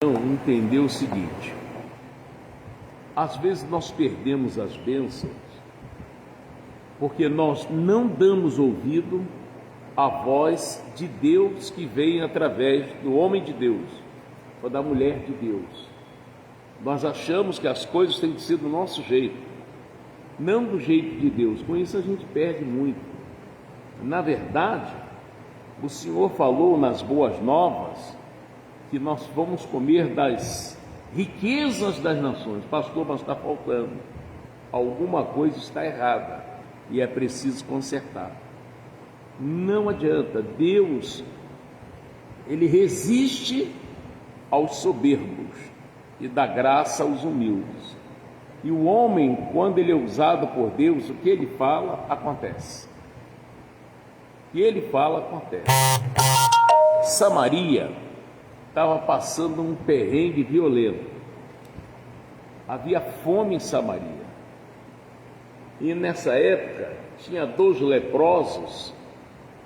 Entender o seguinte: às vezes nós perdemos as bênçãos porque nós não damos ouvido à voz de Deus que vem através do homem de Deus ou da mulher de Deus. Nós achamos que as coisas têm que ser do nosso jeito, não do jeito de Deus. Com isso a gente perde muito. Na verdade, o Senhor falou nas boas novas que nós vamos comer das riquezas das nações. Pastor, mas está faltando. Alguma coisa está errada e é preciso consertar. Não adianta. Deus, Ele resiste aos soberbos e dá graça aos humildes. E o homem, quando ele é usado por Deus, o que ele fala, acontece. O que ele fala, acontece. Samaria estava passando um perrengue violento. Havia fome em Samaria. E nessa época tinha 2 leprosos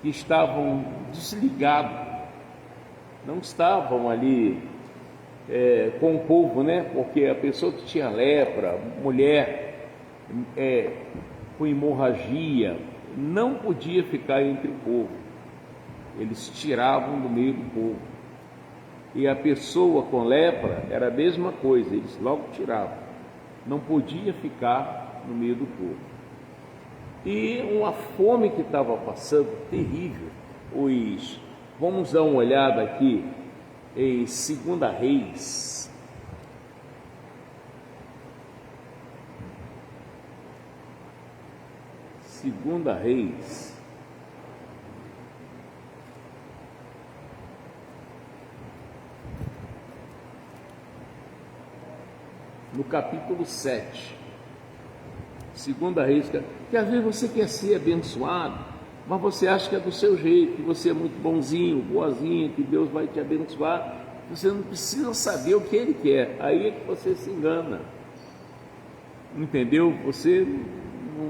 que estavam desligados, não estavam ali com o povo, né? Porque a pessoa que tinha lepra, mulher com hemorragia, não podia ficar entre o povo. Eles tiravam do meio do povo. E a pessoa com lepra era a mesma coisa, eles logo tiravam, não podia ficar no meio do povo. E uma fome que estava passando, terrível. Vamos dar uma olhada aqui em 2 Reis. Segunda Reis. No capítulo 7, 2 Reis, que às vezes você quer ser abençoado, mas você acha que é do seu jeito, que você é muito bonzinho, boazinha, que Deus vai te abençoar. Você não precisa saber o que Ele quer, aí é que você se engana, entendeu? Você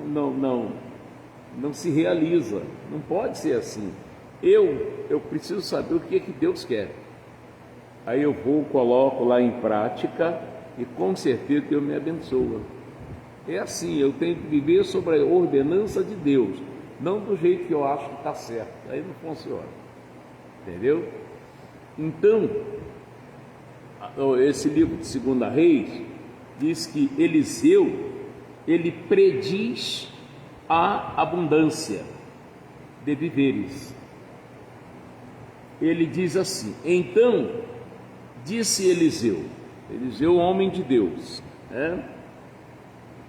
não se realiza, não pode ser assim. Eu preciso saber o que Deus quer, aí eu coloco lá em prática, e com certeza Deus me abençoa. É assim, eu tenho que viver sobre a ordenança de Deus, não do jeito que eu acho que está certo. Aí não funciona, entendeu? Então, esse livro de 2 Reis diz que Eliseu, ele prediz a abundância de víveres. Ele diz assim: então disse Eliseu, homem de Deus,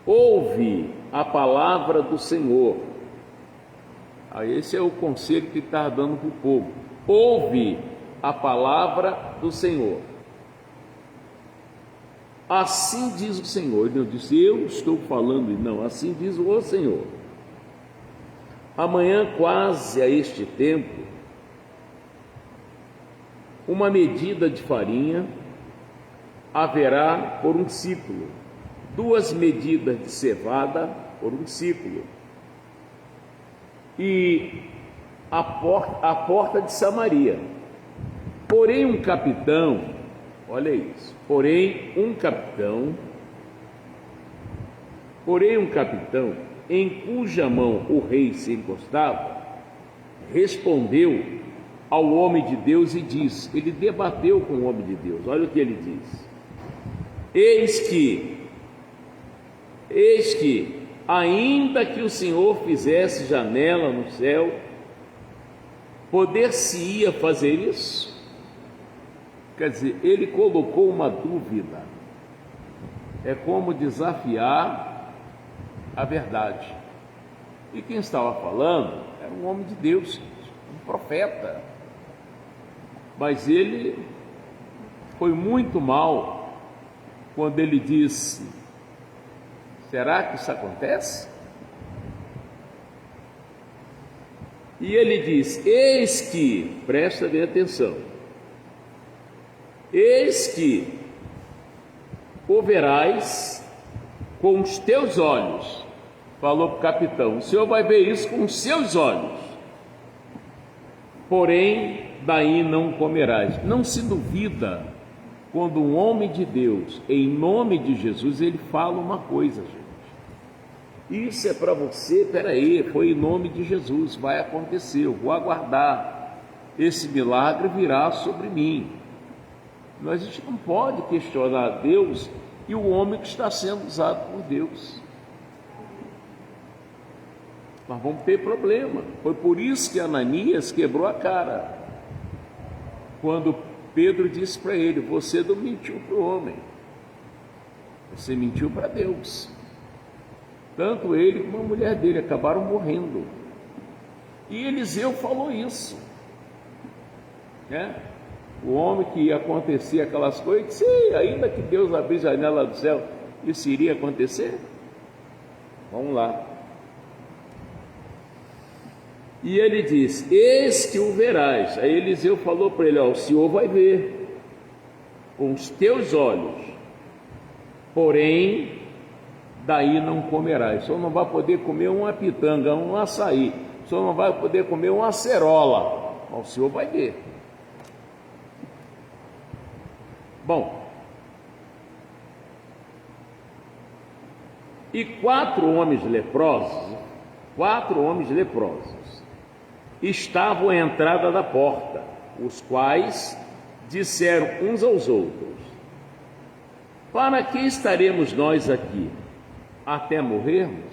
ouve a palavra do Senhor. Esse é o conselho que está dando para o povo. Ouve a palavra do Senhor. Assim diz o Senhor. Ele não disse eu estou falando, não, assim diz o Senhor. Amanhã, quase a este tempo, uma medida de farinha haverá por um ciclo, 2 medidas de cevada por um ciclo, e a porta de Samaria. Porém um capitão, olha isso, porém um capitão em cuja mão o rei se encostava, respondeu ao homem de Deus e disse, ele debateu com o homem de Deus, olha o que ele diz: Eis que, ainda que o Senhor fizesse janela no céu, poder-se-ia fazer isso? Quer dizer, ele colocou uma dúvida. É como desafiar a verdade. E quem estava falando era um homem de Deus, um profeta. Mas ele foi muito mal quando ele disse: será que isso acontece? E ele diz: eis que, presta bem atenção, eis que o verás com os teus olhos. Falou para o capitão: o senhor vai ver isso com os seus olhos, porém daí não comerás. Não se duvida quando um homem de Deus, em nome de Jesus, ele fala uma coisa, gente. Isso é para você, peraí, foi em nome de Jesus, vai acontecer, eu vou aguardar, esse milagre virá sobre mim. Mas a gente não pode questionar Deus e o homem que está sendo usado por Deus. Nós vamos ter problema. Foi por isso que Ananias quebrou a cara, quando Pedro disse para ele: você não mentiu para o homem, você mentiu para Deus. Tanto ele como a mulher dele acabaram morrendo. E Eliseu falou isso, né? O homem que ia acontecer aquelas coisas, disse: ainda que Deus abrisse a janela do céu, isso iria acontecer? Vamos lá. E ele diz: eis que o verás. Aí Eliseu falou para ele: o Senhor vai ver com os teus olhos, porém daí não comerás. O Senhor não vai poder comer uma pitanga, um açaí, o Senhor não vai poder comer uma acerola, mas o Senhor vai ver. Bom, e quatro homens leprosos estavam à entrada da porta, os quais disseram uns aos outros: para que estaremos nós aqui? Até morrermos?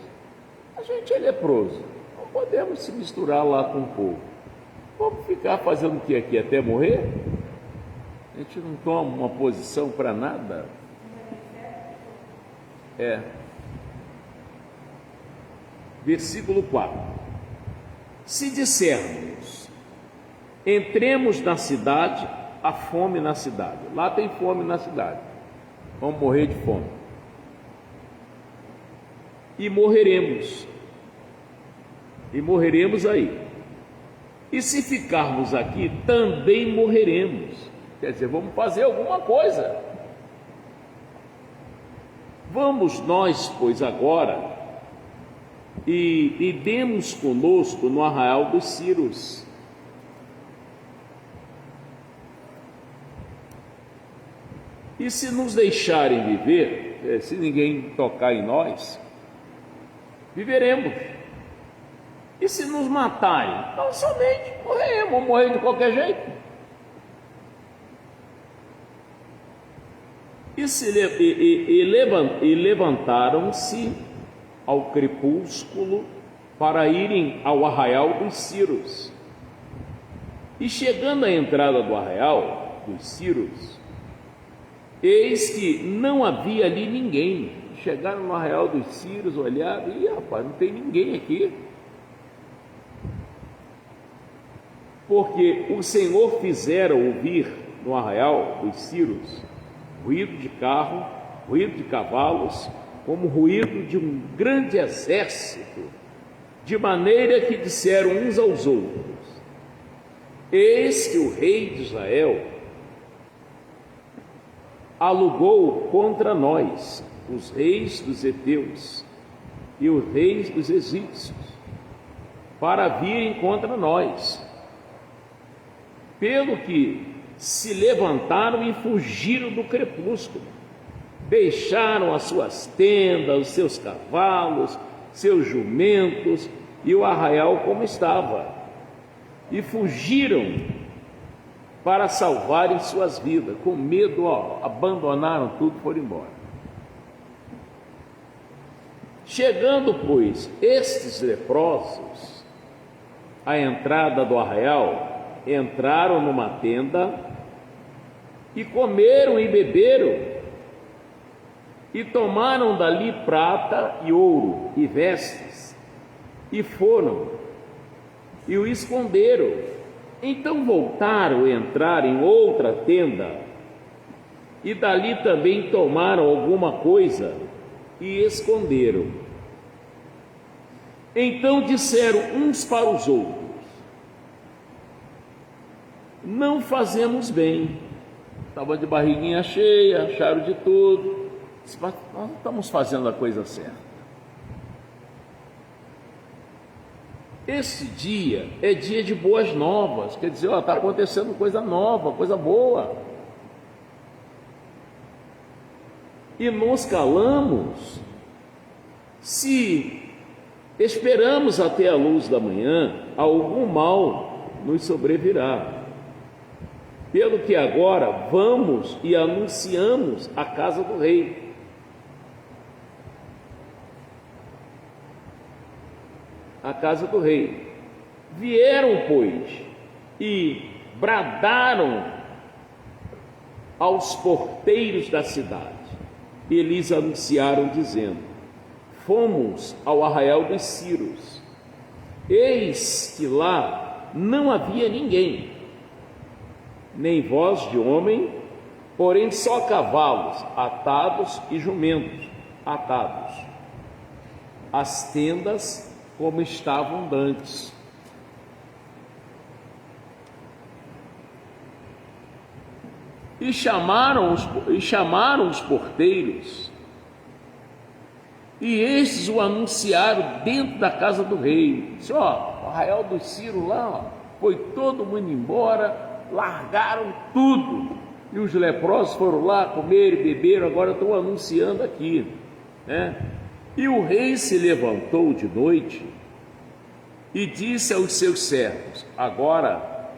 A gente é leproso, não podemos se misturar lá com o povo. Vamos ficar fazendo o que aqui até morrer? A gente não toma uma posição para nada. Versículo 4: se dissermos, entremos na cidade, há fome na cidade. Lá tem fome na cidade, vamos morrer de fome. E morreremos aí. E se ficarmos aqui, também morreremos. Quer dizer, vamos fazer alguma coisa. Vamos nós, pois, agora, e demos conosco no arraial dos Círios. E se nos deixarem viver, se ninguém tocar em nós, viveremos. E se nos matarem, então somente morreremos, vamos morrer de qualquer jeito. E levantaram-se ao crepúsculo para irem ao arraial dos Círios. E chegando à entrada do arraial dos Círios, eis que não havia ali ninguém. Chegaram no arraial dos Círios, olharam, e rapaz, não tem ninguém aqui. Porque o Senhor fizera ouvir no arraial dos Círios ruído de carro, ruído de cavalos, como ruído de um grande exército, de maneira que disseram uns aos outros: eis que o rei de Israel alugou contra nós os reis dos heteus e os reis dos egípcios, para virem contra nós, pelo que se levantaram e fugiram do crepúsculo, deixaram as suas tendas, os seus cavalos, seus jumentos e o arraial como estava, e fugiram para salvarem suas vidas. Com medo, abandonaram tudo e foram embora. Chegando, pois, estes leprosos à entrada do arraial, entraram numa tenda e comeram e beberam, e tomaram dali prata e ouro e vestes, e foram e o esconderam. Então voltaram a entrar em outra tenda, e dali também tomaram alguma coisa e esconderam. Então disseram uns para os outros: não fazemos bem. Estava de barriguinha cheia, acharam de tudo, mas nós não estamos fazendo a coisa certa. Esse dia é dia de boas novas, quer dizer, está acontecendo coisa nova, coisa boa. e nos calamos, se esperamos até a luz da manhã, algum mal nos sobrevirá. Pelo que agora vamos e anunciamos a casa do rei. A casa do rei. Vieram, pois, e bradaram aos porteiros da cidade, e lhes anunciaram, dizendo: fomos ao arraial dos Círios, eis que lá não havia ninguém, nem voz de homem, porém só cavalos atados e jumentos atados, as tendas como estavam dantes. E chamaram os porteiros, e estes o anunciaram dentro da casa do rei. Disse: ó, o arraial dos Círios lá, ó, foi todo mundo embora, largaram tudo, e os leprosos foram lá comer e beberam, agora estão anunciando aqui, né? E o rei se levantou de noite e disse aos seus servos: agora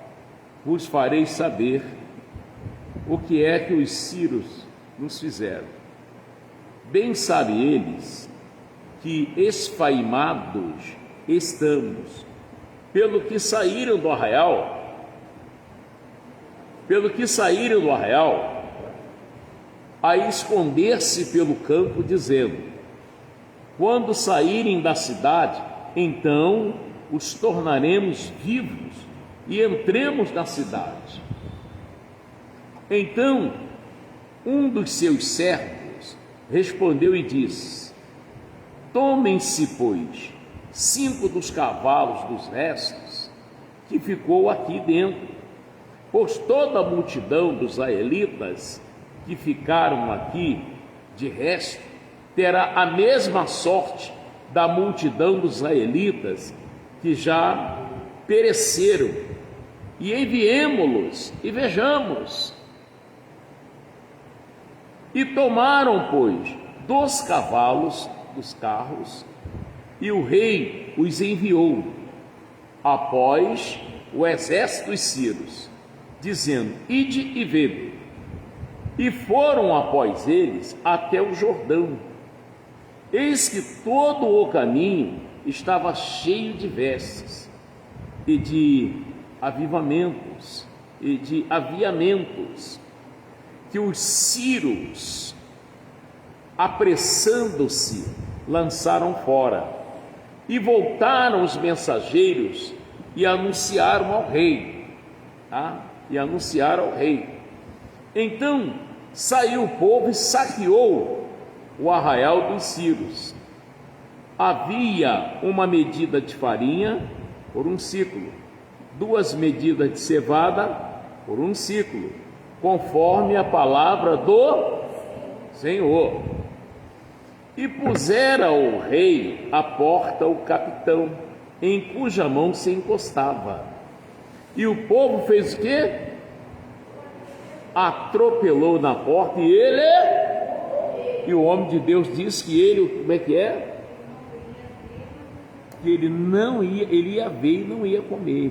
vos farei saber o que é que os círios nos fizeram. Bem sabem eles que esfaimados estamos, pelo que saíram do arraial, a esconder-se pelo campo, dizendo: quando saírem da cidade, então os tornaremos vivos e entremos na cidade. Então um dos seus servos respondeu e disse: tomem-se, pois, 5 dos cavalos dos restos que ficou aqui dentro, pois toda a multidão dos israelitas que ficaram aqui de resto terá a mesma sorte da multidão dos israelitas que já pereceram, e enviemo-los e vejamos. E tomaram, pois, 2 cavalos dos carros, e o rei os enviou após o exército dos círios, dizendo: ide e vede. E foram após eles até o Jordão. Eis que todo o caminho estava cheio de vestes e de avivamentos e de aviamentos, que os círios, apressando-se, lançaram fora. E voltaram os mensageiros e anunciaram ao rei. Então saiu o povo e saqueou o arraial dos círios. Havia uma medida de farinha por 1 ciclo, 2 medidas de cevada por 1 ciclo, conforme a palavra do Senhor. E pusera o rei à porta o capitão, em cuja mão se encostava. E o povo fez o quê? Atropelou na porta, e o homem de Deus disse que ele, como é que é? Que ele ia ver e não ia comer.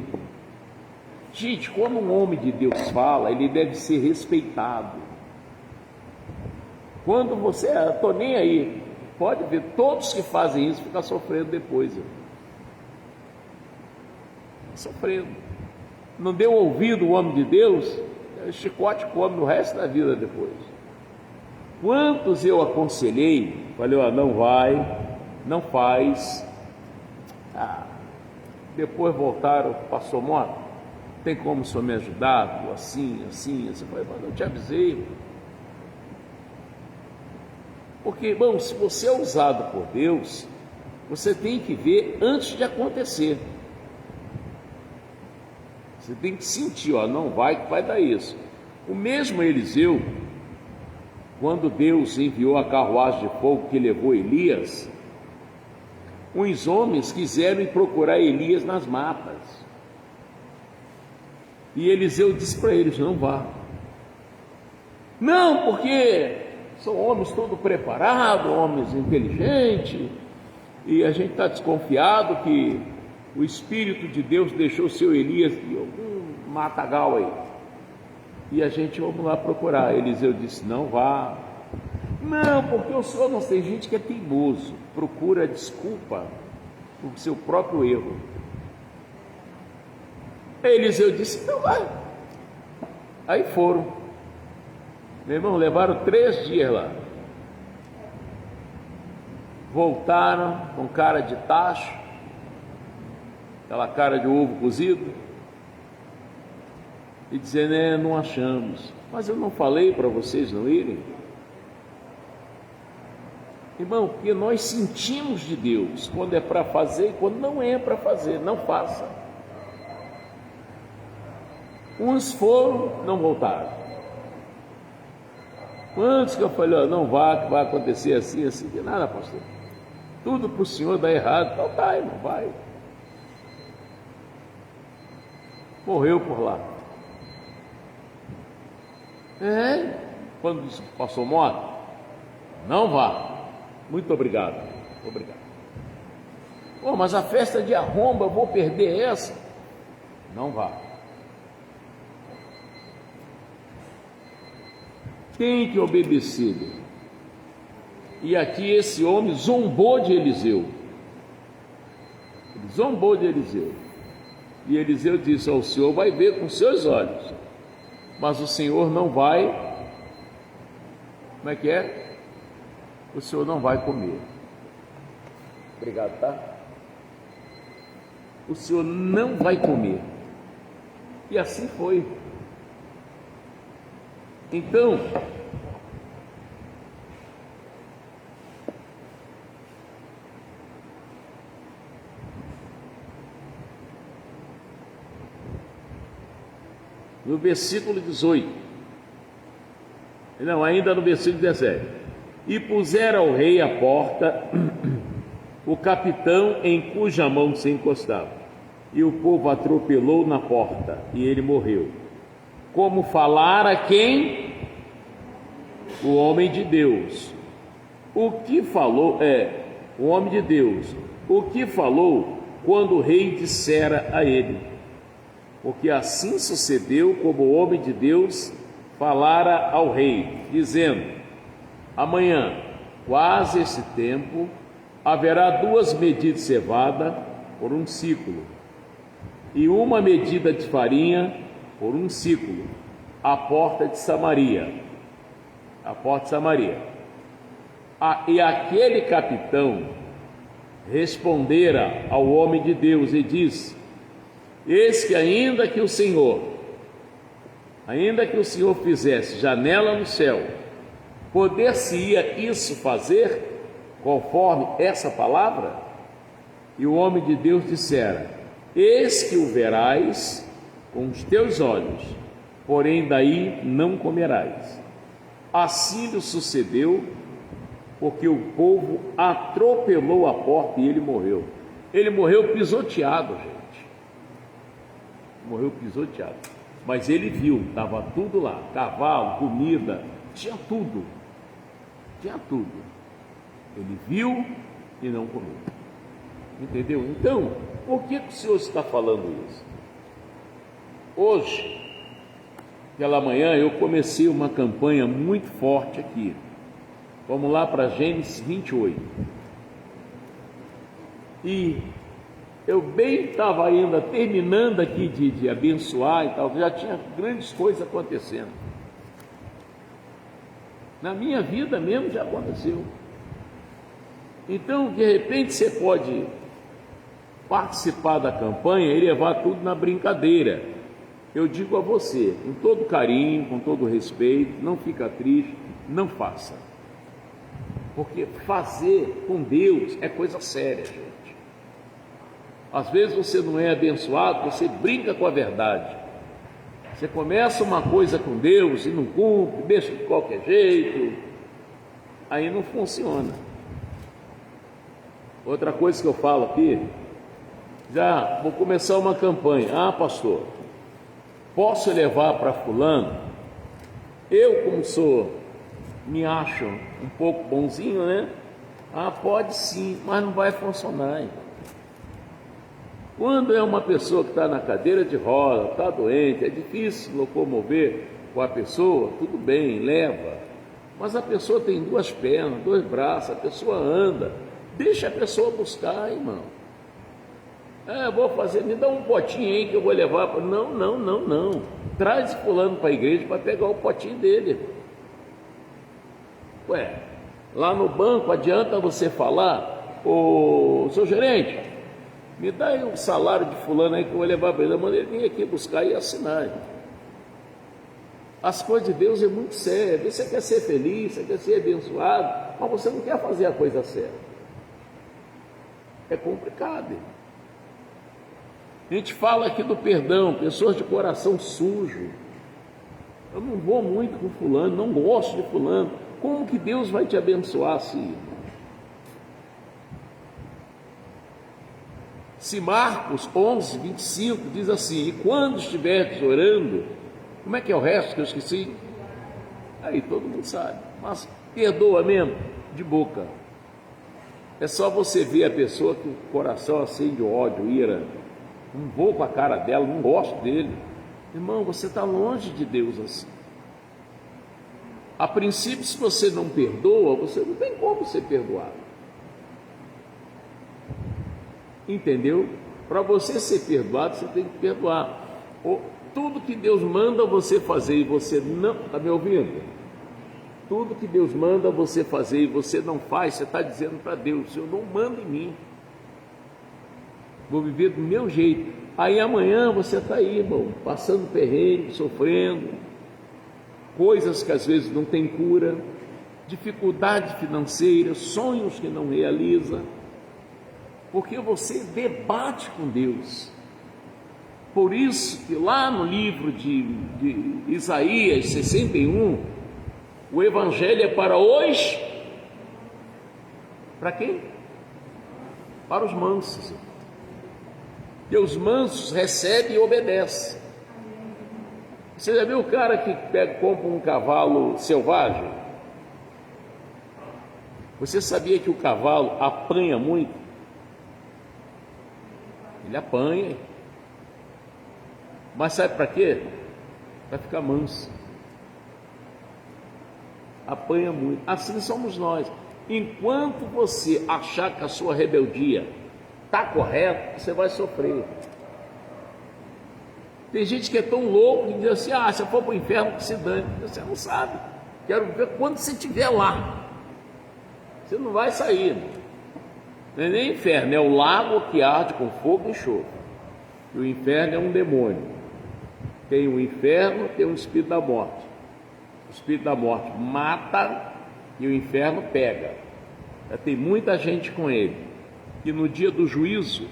Gente, quando um homem de Deus fala, ele deve ser respeitado. Quando você, estou nem aí, pode ver, todos que fazem isso ficam sofrendo depois. Sofrendo. Não deu ouvido o homem de Deus, o chicote come no resto da vida depois. Quantos eu aconselhei, falei: ó, não vai, não faz. Depois voltaram: pastor Mota, tem como o senhor me ajudar? Assim. Eu falei: mas eu te avisei. Porque, irmão, se você é usado por Deus, você tem que ver antes de acontecer. Você tem que sentir, ó, não vai, que vai dar isso. O mesmo Eliseu, quando Deus enviou a carruagem de fogo que levou Elias, uns homens quiseram ir procurar Elias nas matas. E Eliseu disse para eles: não vá. Não, porque São homens todos preparados, homens inteligentes, e a gente está desconfiado que o Espírito de Deus deixou o seu Elias de algum matagal aí. E a gente, vamos lá procurar. Eliseu disse, não vá. Não, porque o senhor não tem gente que é teimoso, procura desculpa por seu próprio erro. Eliseu disse, então vai. Aí foram. Meu irmão, levaram 3 dias lá. Voltaram com cara de tacho, aquela cara de ovo cozido, e dizendo, não achamos. Mas eu não falei para vocês não irem? Irmão, porque nós sentimos de Deus quando é para fazer e quando não é para fazer, não faça. Uns foram, não voltaram. Quantos que eu falei, não vá, que vai acontecer assim, assim, de nada, pastor. Tudo para o senhor dar errado, então tá, irmão, vai. Morreu por lá. Quando passou moto, não vá. Muito obrigado. Obrigado. Mas a festa de arromba, eu vou perder essa? Não vá. Tem que obedecer. E aqui esse homem zombou de Eliseu. Ele zombou de Eliseu. E Eliseu disse, o senhor vai ver com seus olhos, mas o senhor não vai, como é que é? O senhor não vai comer. Obrigado, tá? O senhor não vai comer. E assim foi. Então, no versículo 18, não, ainda no versículo 17, e puseram ao rei à porta o capitão em cuja mão se encostava, e o povo atropelou na porta, e ele morreu. Como falara quem? O homem de Deus. O que falou o homem de Deus. O que falou quando o rei dissera a ele? Porque assim sucedeu como o homem de Deus falara ao rei, dizendo, amanhã, quase esse tempo, haverá 2 medidas de cevada por 1 ciclo, e 1 medida de farinha por 1 ciclo, à porta de Samaria. A porta de Samaria. E aquele capitão respondera ao homem de Deus e disse, eis que ainda que o Senhor fizesse janela no céu, poder-se-ia isso fazer conforme essa palavra? E o homem de Deus dissera, eis que o verás com os teus olhos, porém daí não comerás. Assim lhe sucedeu, porque o povo atropelou a porta e ele morreu. Ele morreu pisoteado, gente. Morreu pisoteado. Mas ele viu, estava tudo lá, cavalo, comida, tinha tudo. Tinha tudo. Ele viu e não comeu. Entendeu? Então, por que o Senhor está falando isso? Hoje, pela manhã, eu comecei uma campanha muito forte aqui. Vamos lá para Gênesis 28. E eu bem estava ainda terminando aqui de abençoar e tal, já tinha grandes coisas acontecendo. Na minha vida mesmo já aconteceu. Então, de repente, você pode participar da campanha e levar tudo na brincadeira. Eu digo a você, com todo carinho, com todo respeito, não fica triste, não faça. Porque fazer com Deus é coisa séria, gente. Às vezes você não é abençoado, você brinca com a verdade. Você começa uma coisa com Deus e não cumpre, deixa de qualquer jeito, aí não funciona. Outra coisa que eu falo aqui, já vou começar uma campanha. Pastor, posso levar para fulano? Eu, como sou me acham um pouco bonzinho, né? Ah, pode sim, mas não vai funcionar, irmão. Quando é uma pessoa que está na cadeira de roda, está doente, é difícil locomover com a pessoa, tudo bem, leva. Mas a pessoa tem 2 pernas, 2 braços, a pessoa anda. Deixa a pessoa buscar, irmão. Vou fazer, me dá um potinho aí que eu vou levar. Não. Traz fulano para a igreja para pegar o potinho dele. Lá no banco adianta você falar, ô seu gerente, me dá aí o salário de fulano aí que eu vou levar para ele. Manda ele vir aqui buscar e assinar. As coisas de Deus é muito sério. Você quer ser feliz, você quer ser abençoado, mas você não quer fazer a coisa certa. É complicado. A gente fala aqui do perdão, pessoas de coração sujo. Eu não vou muito com fulano, não gosto de fulano. Como que Deus vai te abençoar assim? Se Marcos 11, 25 diz assim: e quando estiveres orando, como é que é o resto que eu esqueci? Aí todo mundo sabe, mas perdoa mesmo, de boca. É só você ver a pessoa que o coração acende ódio, ira, não vou com a cara dela, não gosto dele. Irmão, você está longe de Deus assim. A princípio, se você não perdoa, você não tem como ser perdoado. Entendeu? Para você ser perdoado, você tem que perdoar. Tudo que Deus manda você fazer e você não... Está me ouvindo? Tudo que Deus manda você fazer e você não faz, você está dizendo para Deus: o Senhor não manda em mim. Vou viver do meu jeito. Aí amanhã você está aí, irmão, passando perrengue, sofrendo, coisas que às vezes não tem cura, dificuldade financeira, sonhos que não realiza, porque você debate com Deus. Por isso que lá no livro de Isaías 61, o evangelho é para os... Para quem? Para os mansos. E os mansos recebem e obedecem. Você já viu o cara que compra um cavalo selvagem? Você sabia que o cavalo apanha muito? Ele apanha. Mas sabe para quê? Para ficar manso. Apanha muito. Assim somos nós. Enquanto você achar que a sua rebeldia está correta, você vai sofrer. Tem gente que é tão louco que diz assim: se eu for para o inferno, que se dane. Você não sabe. Quero ver quando você estiver lá. Você não vai sair. Não é nem inferno, é o lago que arde com fogo e enxofre. E o inferno é um demônio. Tem o inferno, tem o espírito da morte. O espírito da morte mata e o inferno pega. Já tem muita gente com ele. E no dia do juízo,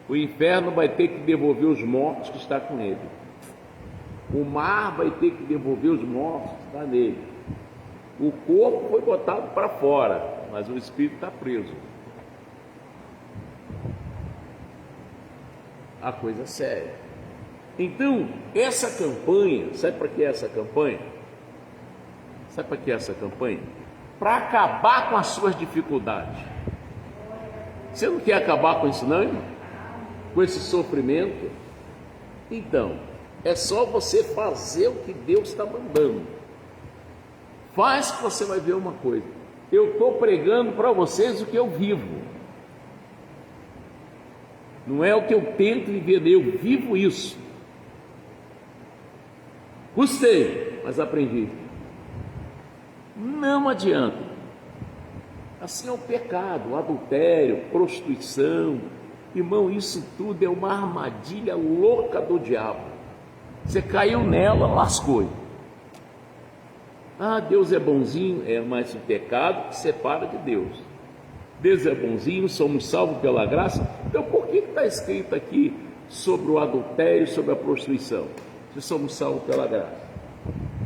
o inferno vai ter que devolver os mortos que está com ele. O mar vai ter que devolver os mortos que está nele. O corpo foi botado para fora, mas o espírito está preso. A coisa é séria. Então, essa campanha, sabe para que é essa campanha? Sabe para que é essa campanha? Para acabar com as suas dificuldades. Você não quer acabar com isso não, irmão? Com esse sofrimento? Então, é só você fazer o que Deus está mandando. Faz que você vai ver uma coisa. Eu estou pregando para vocês o que eu vivo. Não é o que eu tento viver, eu vivo isso. Custei, mas aprendi. Não adianta. Assim é o pecado, o adultério, prostituição. Irmão, isso tudo é uma armadilha louca do diabo. Você caiu nela, lascou. Deus é bonzinho, mas o pecado te separa de Deus. Deus é bonzinho, somos salvos pela graça. Então por que está escrito aqui sobre o adultério, sobre a prostituição? Se somos salvos pela graça.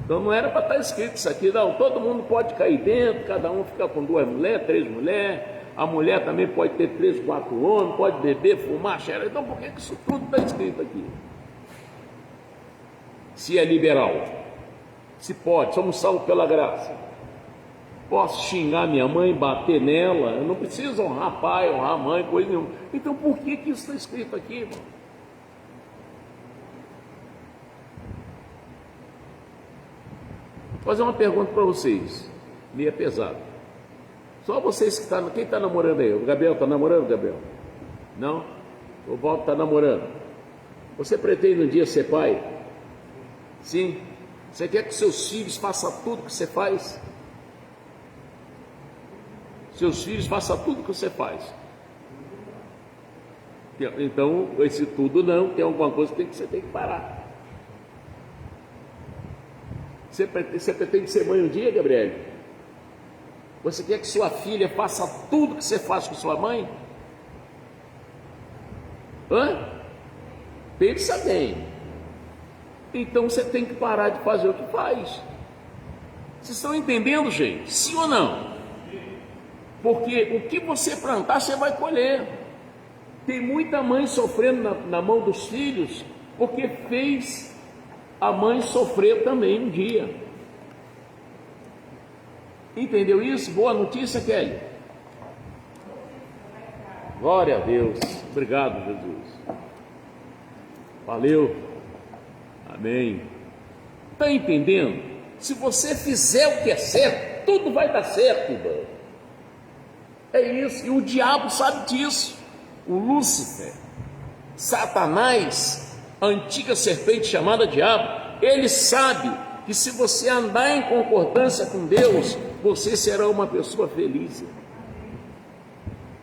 Então não era para estar escrito isso aqui, não. Todo mundo pode cair dentro, cada um fica com 2 mulheres, 3 mulheres. A mulher também pode ter 3, 4 homens, pode beber, fumar, cheirar. Então por que isso tudo está escrito aqui? Se é liberal, se pode, somos salvos pela graça. posso xingar minha mãe, bater nela, eu não preciso honrar pai, honrar mãe, coisa nenhuma. Então por que isso está escrito aqui, irmão? Vou fazer uma pergunta para vocês, meio pesada. Só vocês que estão, quem está namorando aí? O Gabriel está namorando, Gabriel? Não? O Walter está namorando. Você pretende um dia ser pai? Sim? Você quer que seus filhos façam tudo que você faz? Seus filhos façam tudo que você faz. Então, esse tudo não, tem alguma coisa que você tem que parar. Você pretende ser mãe um dia, Gabriel? Você quer que sua filha faça tudo que você faz com sua mãe? Hã? Pensa bem. Então você tem que parar de fazer o que faz. Vocês estão entendendo, gente? Sim ou não? Porque o que você plantar, você vai colher. Tem muita mãe sofrendo na mão dos filhos, porque fez a mãe sofrer também um dia. Entendeu isso? Boa notícia, Kelly? Glória a Deus. Obrigado, Jesus. Valeu. Amém. Está entendendo? Se você fizer o que é certo, tudo vai dar certo, irmão. É isso. E o diabo sabe disso. O Lúcifer, Satanás, a antiga serpente chamada diabo, ele sabe que se você andar em concordância com Deus, você será uma pessoa feliz.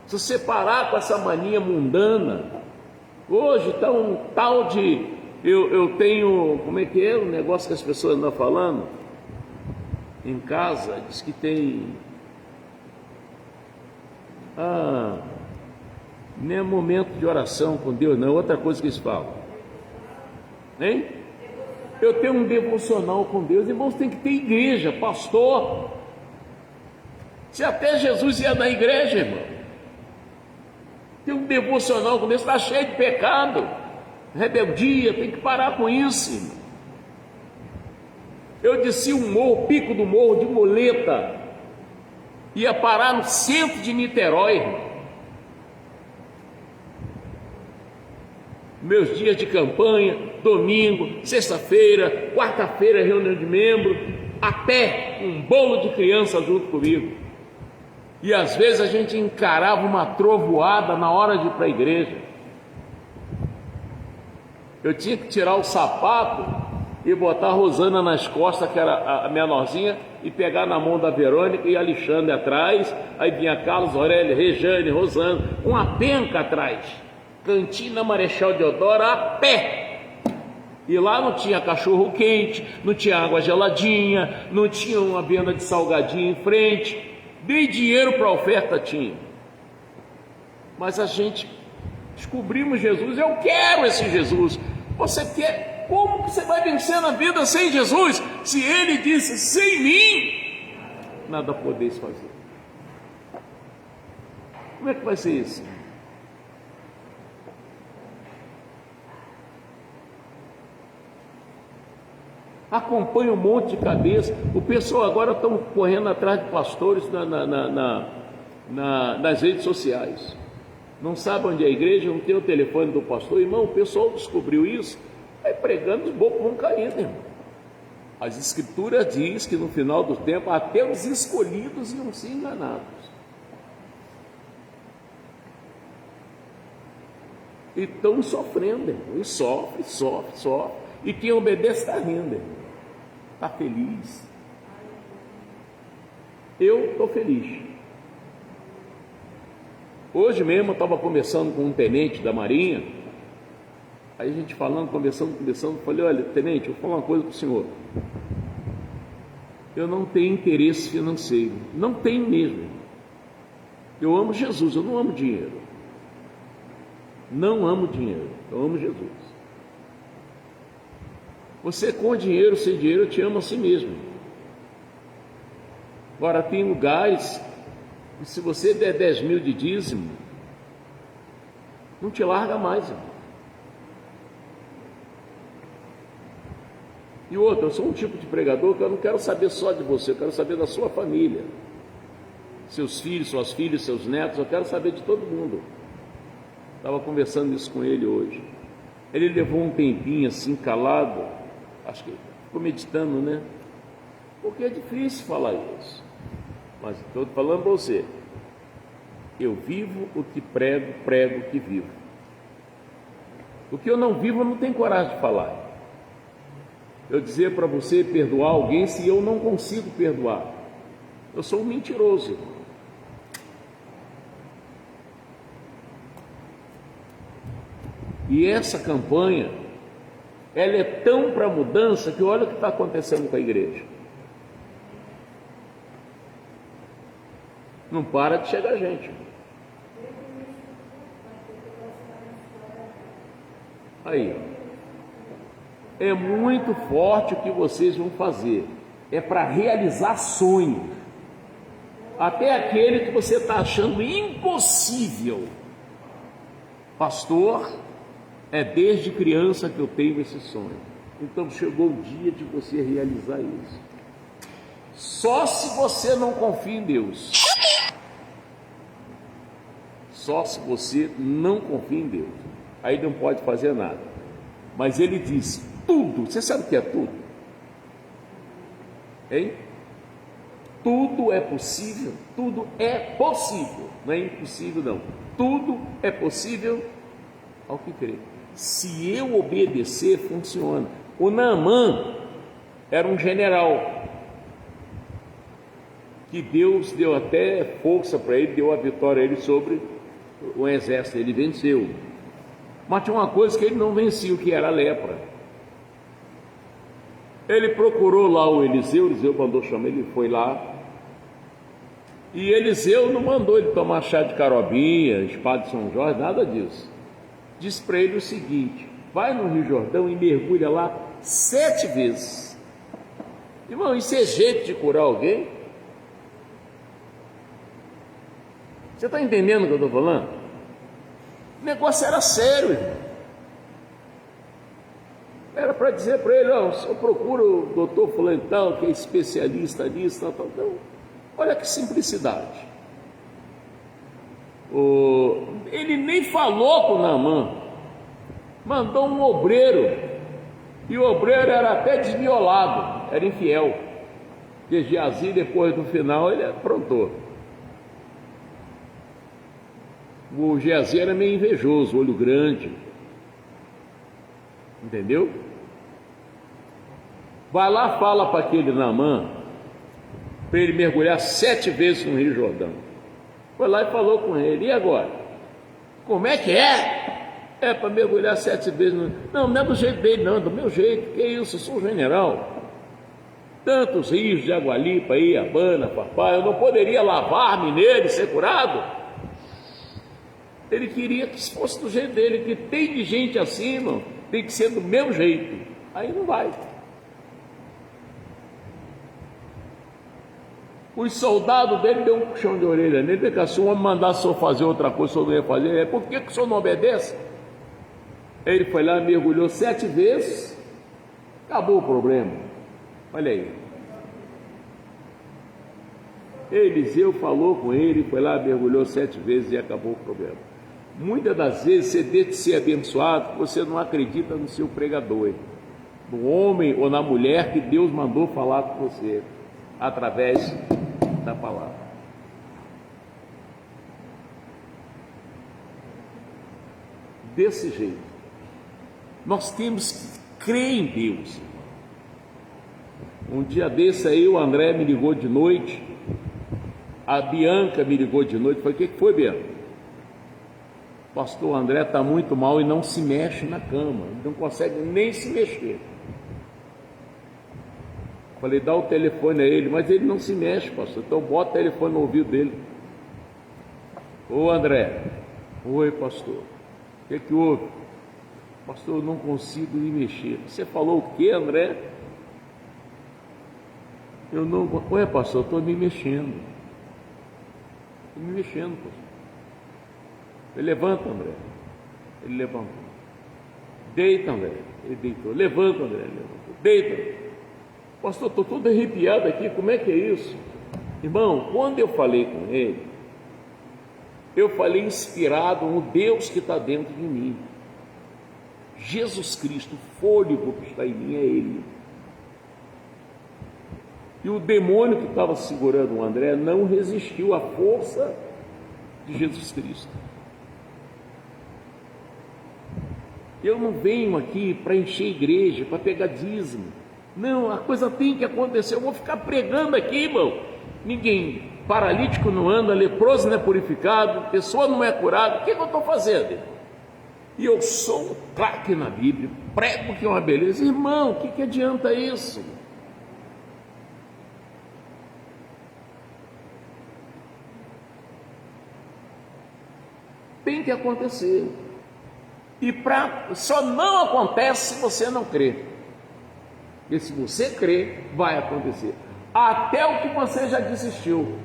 Se você parar com essa mania mundana, hoje está um tal de, eu tenho, como é que é o negócio que as pessoas andam falando? Em casa, diz que tem, não é momento de oração com Deus, não, é outra coisa que eles falam, hein? Eu tenho um devocional com Deus, irmãos, tem que ter igreja, pastor. Se até Jesus ia na igreja, irmão, tem um devocional com Deus, está cheio de pecado, rebeldia, tem que parar com isso, irmão. Eu desci um morro, pico do morro de muleta, ia parar no centro de Niterói, irmão. Meus dias de campanha, domingo, sexta-feira, quarta-feira, reunião de membro, a pé, um bolo de criança junto comigo. E às vezes a gente encarava uma trovoada na hora de ir para a igreja. Eu tinha que tirar o sapato e botar a Rosana nas costas, que era a menorzinha, e pegar na mão da Verônica e Alexandre atrás. Aí vinha Carlos, Aurélia, Rejane, Rosana, uma penca atrás. Cantina Marechal Deodoro a pé. E lá não tinha cachorro quente, não tinha água geladinha, não tinha uma venda de salgadinho em frente. Dei dinheiro para a oferta, tinha. Mas a gente descobrimos Jesus. Eu quero esse Jesus. Você quer? Como que você vai vencer na vida sem Jesus? Se ele disse, sem mim, nada podeis fazer. Como é que vai ser isso? Acompanha um monte de cabeça. O pessoal agora estão correndo atrás de pastores nas redes sociais. Não sabe onde é a igreja, não tem o telefone do pastor. Irmão, o pessoal descobriu isso, vai pregando, os bocos vão caindo, irmão. As escrituras diz que no final do tempo até os escolhidos iam ser enganados. E estão sofrendo, irmão. E sofre. E quem obedece está rindo, irmão. Está feliz. Eu estou feliz. Hoje mesmo eu estava conversando com um tenente da Marinha. Aí a gente falando, conversando, falei, olha, tenente, eu vou falar uma coisa para o senhor. Eu não tenho interesse financeiro, não tenho mesmo. Eu amo Jesus, eu não amo dinheiro. Não amo dinheiro, eu amo Jesus. Você com dinheiro, sem dinheiro, eu te amo a si mesmo. Agora tem lugares, se você der 10 mil de dízimo, não te larga mais, irmão. E outra, eu sou um tipo de pregador que eu não quero saber só de você, eu quero saber da sua família. seus filhos, suas filhas, seus netos, eu quero saber de todo mundo. Estava conversando isso com ele hoje. Ele levou um tempinho assim, calado, acho que ficou meditando, né? Porque é difícil falar isso. Mas estou falando para você, eu vivo o que prego, prego o que vivo. O que eu não vivo, eu não tenho coragem de falar. Eu dizer para você perdoar alguém se eu não consigo perdoar. Eu sou um mentiroso. E essa campanha, ela é tão para mudança que olha o que está acontecendo com a igreja. Não para de chegar gente. Aí, é muito forte o que vocês vão fazer. É para realizar sonhos. Até aquele que você está achando impossível. Pastor, é desde criança que eu tenho esse sonho. Então chegou o dia de você realizar isso. Só se você não confia em Deus. Só se você não confia em Deus. Aí não pode fazer nada. Mas ele diz tudo. Você sabe o que é tudo? Hein? Tudo é possível. Tudo é possível. Não é impossível, não. Tudo é possível ao que crê. Se eu obedecer, funciona. O Naamã era um general que Deus deu até força para ele, deu a vitória a ele sobre o exército. Ele venceu. Mas tinha uma coisa que ele não vencia, que era a lepra. Ele procurou lá o Eliseu mandou chamar, ele foi lá. E Eliseu não mandou ele tomar chá de carobinha, espada de São Jorge, nada disso. Disse para ele o seguinte: vai no Rio Jordão e mergulha lá 7 vezes. Irmão, isso é jeito de curar alguém? Você está entendendo o que eu estou falando? O negócio era sério, irmão. Era para dizer para ele: ó, eu procuro o doutor fulano tal, que é especialista nisso, tal. Então, olha que simplicidade. Ele nem falou com o Naamã, mandou um obreiro, e o obreiro era até desmiolado, era infiel, porque Geazi, depois no final, ele aprontou. O Geazi era meio invejoso, olho grande, entendeu? Vai lá, fala para aquele Naamã, para ele mergulhar 7 vezes no Rio Jordão. Foi lá e falou com ele: e agora? Como é que é? É para mergulhar 7 vezes no... Não é do jeito dele, não, é do meu jeito. Que isso, eu sou um general. Tantos rios de água limpa aí, Abana, papai, eu não poderia lavar-me nele e ser curado? Ele queria que fosse do jeito dele, que tem de gente assim, irmão, tem que ser do meu jeito. Aí não vai. Os soldados dele deu um puxão de orelha nele, porque se o homem mandasse o senhor fazer outra coisa, o senhor não ia fazer. Por que o senhor não obedece? Ele foi lá, mergulhou 7 vezes, acabou o problema. Olha aí. Eliseu falou com ele, foi lá, mergulhou 7 vezes e acabou o problema. Muitas das vezes você deixa de ser abençoado, você não acredita no seu pregador, no homem ou na mulher que Deus mandou falar com você, através da palavra. Desse jeito, nós temos que crer em Deus. Um dia desse aí, o André me ligou de noite, a Bianca me ligou de noite, falei: o que foi, Bianca? Pastor, o André está muito mal e não se mexe na cama, não consegue nem se mexer. Falei: dá o telefone a ele. Mas ele não se mexe, pastor, então bota o telefone no ouvido dele. Ô André. Oi, pastor, o que houve? Pastor, eu não consigo me mexer. Você falou o que, André? Eu não... Ué, pastor, eu estou me mexendo. Estou me mexendo, pastor. Ele levanta, André. Ele levantou. Deita, André. Ele deitou. Levanta, André. Ele levantou. Deita. Pastor, estou todo arrepiado aqui, como é que é isso? Irmão, quando eu falei com ele, eu falei inspirado no Deus que está dentro de mim. Jesus Cristo, o fôlego que está em mim é Ele. E o demônio que estava segurando o André não resistiu à força de Jesus Cristo. Eu não venho aqui para encher igreja, para pegar dízimo. Não, a coisa tem que acontecer. Eu vou ficar pregando aqui, irmão. Ninguém, paralítico não anda, leproso não é purificado, pessoa não é curada. O que eu estou fazendo, irmão? E eu sou um craque na Bíblia, prego que é uma beleza. Irmão, o que adianta isso? Tem que acontecer. E só não acontece se você não crer. E se você crer, vai acontecer. Até o que você já desistiu.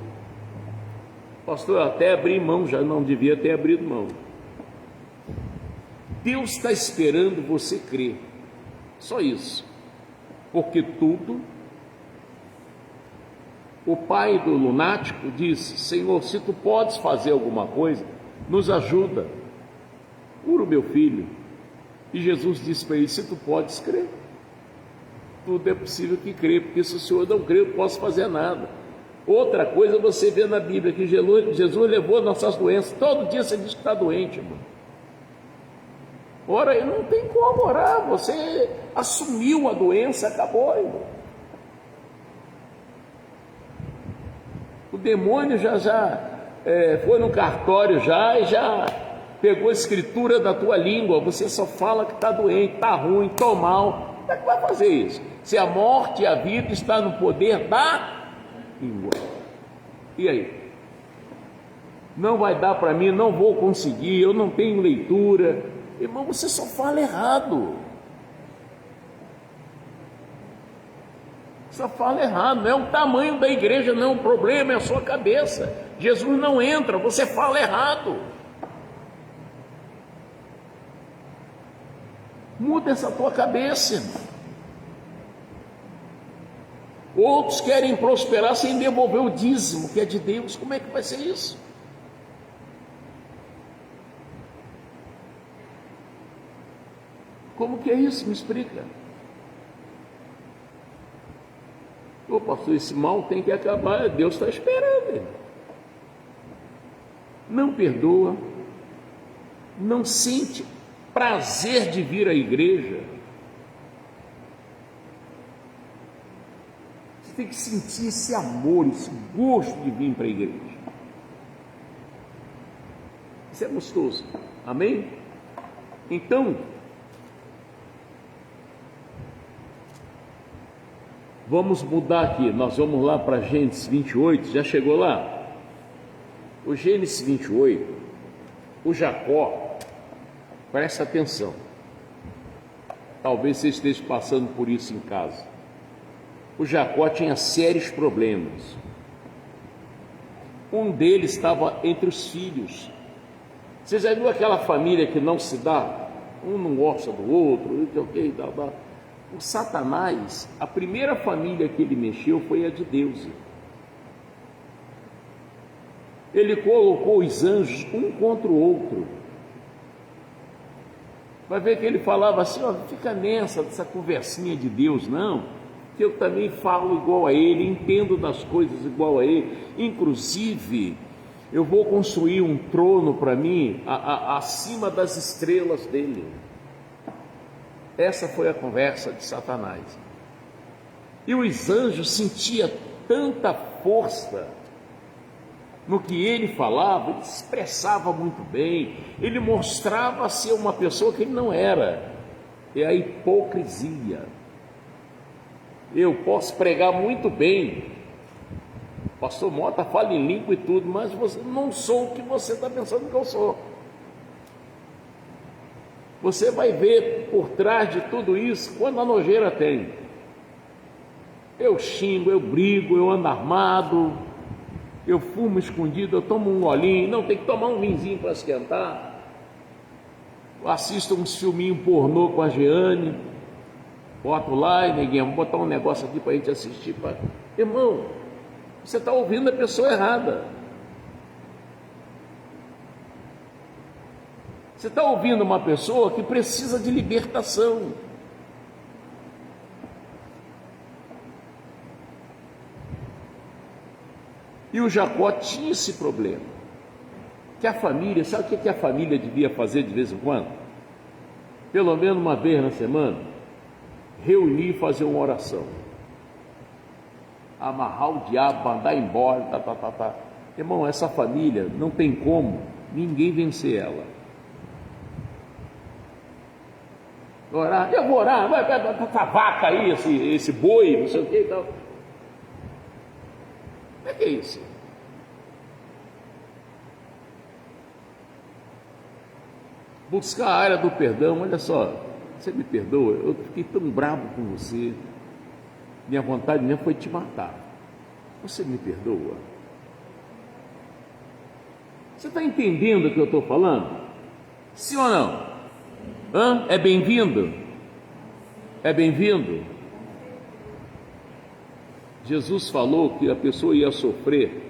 Pastor, eu até abri mão, já não devia ter abrido mão. Deus está esperando você crer. Só isso. Porque tudo. O pai do lunático disse: Senhor, se tu podes fazer alguma coisa, nos ajuda. Cura o meu filho. E Jesus disse para ele: se tu podes crer, tudo é possível que crer, porque se o Senhor não crer, eu não posso fazer nada. Outra coisa você vê na Bíblia, que Jesus levou nossas doenças. Todo dia você diz que está doente, irmão. Ora, não tem como orar, você assumiu a doença, acabou, irmão. O demônio já foi no cartório e já pegou a escritura da tua língua. Você só fala que está doente, está ruim, está mal. Como é que vai fazer isso? Se a morte e a vida está no poder da língua. E aí? Não vai dar para mim, não vou conseguir, eu não tenho leitura. Irmão, você só fala errado. Só fala errado. Não é o tamanho da igreja, não. O problema é a sua cabeça. Jesus não entra, você fala errado. Muda essa tua cabeça, irmão. Outros querem prosperar sem devolver o dízimo, que é de Deus. Como é que vai ser isso? Como que é isso? Me explica. Ô pastor, esse mal tem que acabar. Deus está esperando. Não perdoa, não sente prazer de vir à igreja. Você tem que sentir esse amor, esse gosto de vir para a igreja. Isso é gostoso. Amém? Então, vamos mudar aqui. Nós vamos lá para Gênesis 28. Já chegou lá? O Gênesis 28, o Jacó, presta atenção. Talvez você esteja passando por isso em casa. O Jacó tinha sérios problemas. Um deles estava entre os filhos. Você já viu aquela família que não se dá? Um não gosta do outro, O Satanás, a primeira família que ele mexeu foi a de Deus. Ele colocou os anjos um contra o outro. Vai ver que ele falava assim: ó, fica dessa conversinha de Deus, não, que eu também falo igual a ele, entendo das coisas igual a ele. Inclusive, eu vou construir um trono para mim acima das estrelas dele. Essa foi a conversa de Satanás. E os anjos sentiam tanta força no que ele falava, ele se expressava muito bem, ele mostrava ser uma pessoa que ele não era. É a hipocrisia. Eu posso pregar muito bem, pastor Mota fala em língua e tudo, mas você não sou o que você está pensando que eu sou. Você vai ver por trás de tudo isso quando a nojeira tem. Eu xingo, eu brigo, eu ando armado, eu fumo escondido, eu tomo um golinho, não, tem que tomar um vinzinho para esquentar. Eu assisto um filminho pornô com a Jeane, boto lá e neguinho, vamos botar um negócio aqui para a gente assistir. Irmão, Você está ouvindo a pessoa errada. Você está ouvindo uma pessoa que precisa de libertação. E o Jacó tinha esse problema. Que a família, sabe o que a família devia fazer de vez em quando? Pelo menos uma vez na semana, reunir e fazer uma oração. Amarrar o diabo, mandar embora, Irmão, essa família não tem como ninguém vencer ela. Orar, eu vou orar, vai essa vaca aí, esse boi, não sei o que e tal. Como é que é isso? Buscar a área do perdão. Olha só, você me perdoa, eu fiquei tão bravo com você, minha vontade mesmo foi te matar. Você me perdoa? Você está entendendo o que eu estou falando? Sim ou não? É bem-vindo? É bem-vindo? Jesus falou que a pessoa ia sofrer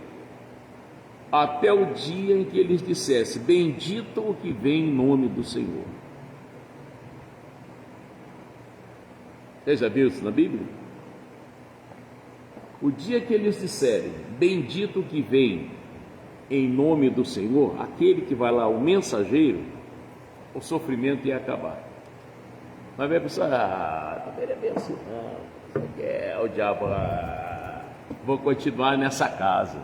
até o dia em que eles dissessem: bendito o que vem em nome do Senhor. Você já viu isso na Bíblia? O dia que eles disserem: bendito o que vem em nome do Senhor, aquele que vai lá, o mensageiro, o sofrimento ia acabar. Mas vai pensar: também é bem assim, não, isso aqui é o diabo, vou continuar nessa casa.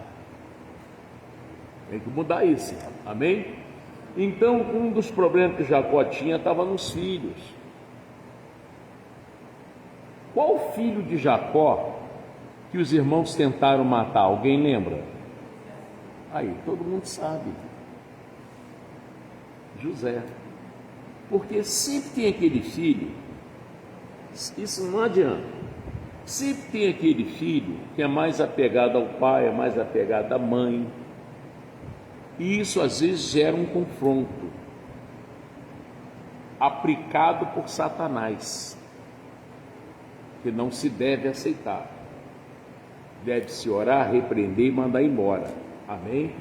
Tem que mudar isso, amém? Então, um dos problemas que Jacó tinha estava nos filhos. Qual filho de Jacó que os irmãos tentaram matar? Alguém lembra? Aí, todo mundo sabe. José. Porque sempre tem aquele filho, isso não adianta, sempre tem aquele filho que é mais apegado ao pai, é mais apegado à mãe, e isso às vezes gera um confronto, aplicado por Satanás, que não se deve aceitar, deve-se orar, repreender e mandar embora, amém?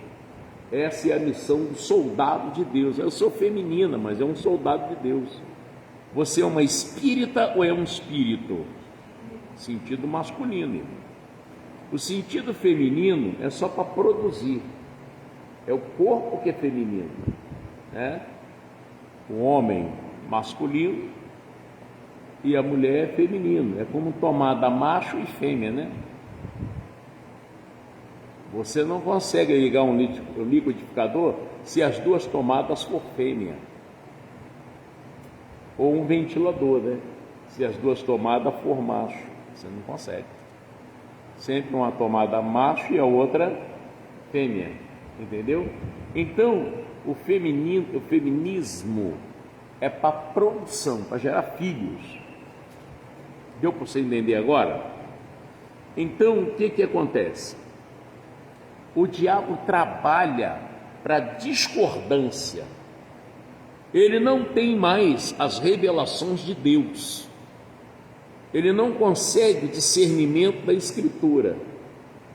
Essa é a missão do soldado de Deus. Eu sou feminina, mas é um soldado de Deus. Você é uma espírita ou é um espírito? Sentido masculino, irmão. O sentido feminino é só para produzir. É o corpo que é feminino, né? O homem masculino e a mulher é feminino. É como tomada macho e fêmea, né? Você não consegue ligar um liquidificador se as duas tomadas for fêmea. Ou um ventilador, né? Se as duas tomadas for macho. Você não consegue. Sempre uma tomada macho e a outra fêmea. Entendeu? Então, o feminismo é para produção, para gerar filhos. Deu para você entender agora? Então, o que acontece? O diabo trabalha para discordância. Ele não tem mais as revelações de Deus. Ele não consegue discernimento da Escritura.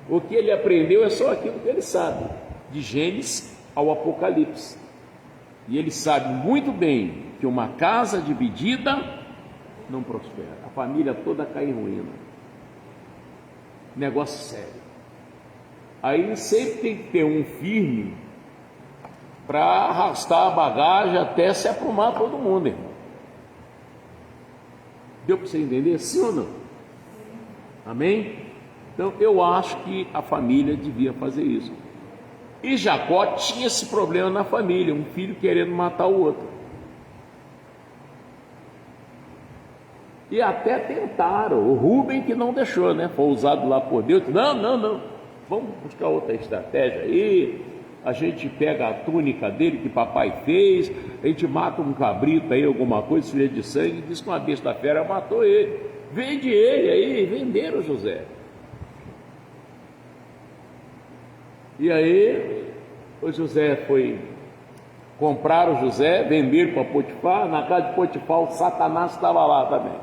O que ele aprendeu é só aquilo que ele sabe, de Gênesis ao Apocalipse. E ele sabe muito bem que uma casa dividida não prospera. A família toda cai em ruína. Negócio sério. Aí sempre tem que ter um firme para arrastar a bagagem até se aprumar todo mundo, irmão. Deu para você entender? Sim ou não? Amém? Então eu acho que a família devia fazer isso. E Jacó tinha esse problema na família, um filho querendo matar o outro. E até tentaram, o Rubem que não deixou, né? Foi usado lá por Deus. Não. Vamos buscar outra estratégia aí, a gente pega a túnica dele que papai fez, a gente mata um cabrito aí, alguma coisa, filha de sangue, diz que uma besta fera matou ele, vende ele aí, venderam José. E aí, o José foi, compraram o José, venderam para Potifar, na casa de Potifar o Satanás estava lá também.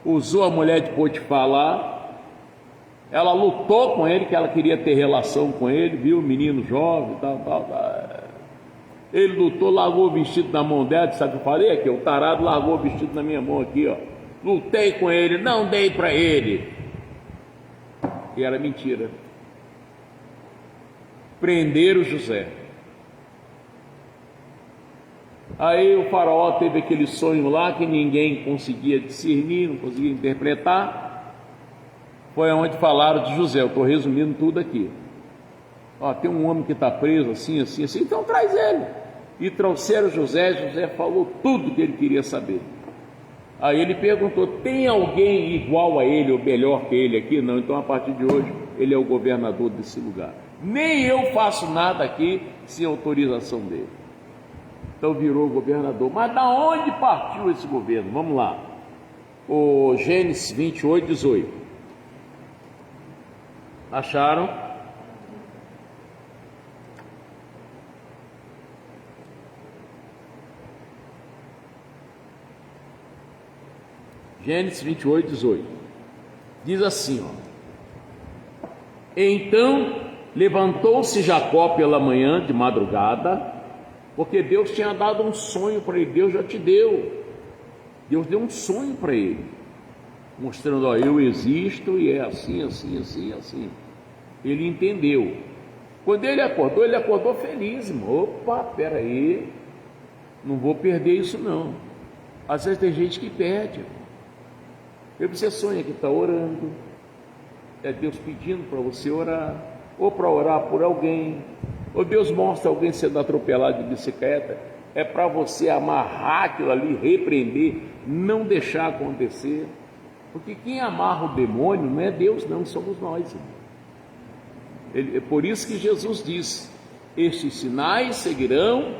Usou a mulher de Potifar lá, Ela lutou com ele, que ela queria ter relação com ele, viu o menino jovem, tal. Ele lutou, largou o vestido na mão dela, sabe o que eu falei aqui? O tarado largou o vestido na minha mão aqui, ó. Lutei com ele, não dei para ele. E era mentira. Prenderam José. Aí o faraó teve aquele sonho lá que ninguém conseguia discernir, não conseguia interpretar. Foi onde falaram de José. Eu estou resumindo tudo aqui. Ó, tem um homem que está preso assim, então traz ele. E trouxeram José. José falou tudo que ele queria saber. Aí ele perguntou: tem alguém igual a ele ou melhor que ele aqui? Não, então a partir de hoje ele é o governador desse lugar. Nem eu faço nada aqui sem autorização dele. Então virou governador. Mas da onde partiu esse governo? Vamos lá. O Gênesis 28, 18. Acharam? Gênesis 28, 18. Diz assim, ó: então levantou-se Jacó pela manhã de madrugada, porque Deus tinha dado um sonho para ele. Deus já te deu. Deus deu um sonho para ele, mostrando: ó, eu existo e é assim. Ele entendeu. Quando ele acordou feliz, irmão. Opa, peraí, não vou perder isso não. Às vezes tem gente que perde. Você sonha que está orando, é Deus pedindo para você orar, ou para orar por alguém, ou Deus mostra alguém sendo atropelado de bicicleta, é para você amarrar aquilo ali, repreender, não deixar acontecer, porque quem amarra o demônio não é Deus não, somos nós, irmão. É por isso que Jesus diz: estes sinais seguirão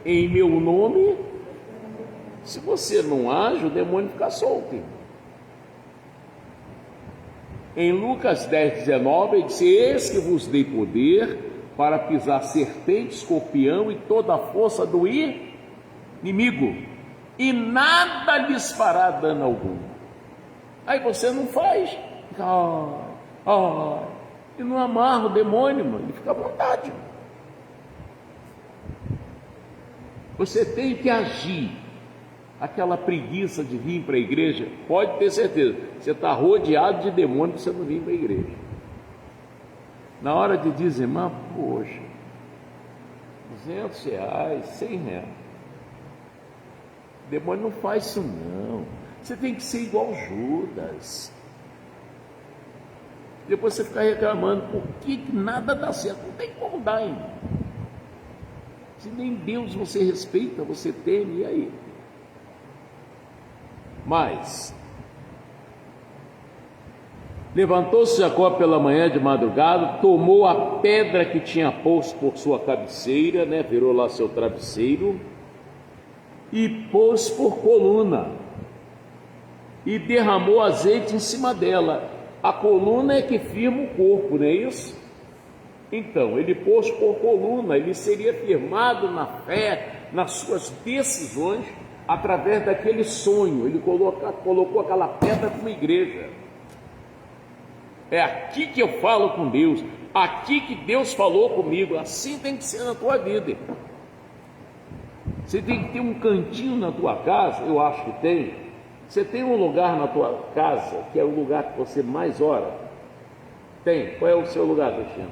em meu nome. Se você não age, o demônio fica solto, irmão. Em Lucas 10, 19, ele disse: eis que vos dei poder para pisar serpente, escorpião e toda a força do inimigo, e nada lhes fará dano algum. Aí você não faz, e não amarra o demônio, mano, ele fica à vontade. Você tem que agir. Aquela preguiça de vir para a igreja, pode ter certeza, você está rodeado de demônio, você não vir para a igreja. Na hora de dizimar, poxa, R$200, R$100. O demônio não faz isso não. Você tem que ser igual Judas. Depois você fica reclamando, por que nada dá certo? Não tem como dar, irmão. Se nem Deus você respeita, você teme, e aí? Mas levantou-se Jacó pela manhã de madrugada, tomou a pedra que tinha posto por sua cabeceira, virou lá seu travesseiro, e pôs por coluna, e derramou azeite em cima dela. A coluna é que firma o corpo, não é isso? Então, ele pôs por coluna, ele seria firmado na fé, nas suas decisões, através daquele sonho. Ele colocou aquela pedra como igreja. É aqui que eu falo com Deus, aqui que Deus falou comigo. Assim tem que ser na tua vida. Você tem que ter um cantinho na tua casa, eu acho que tem. Você tem um lugar na tua casa que é o lugar que você mais ora? Tem. Qual é o seu lugar, Cristina?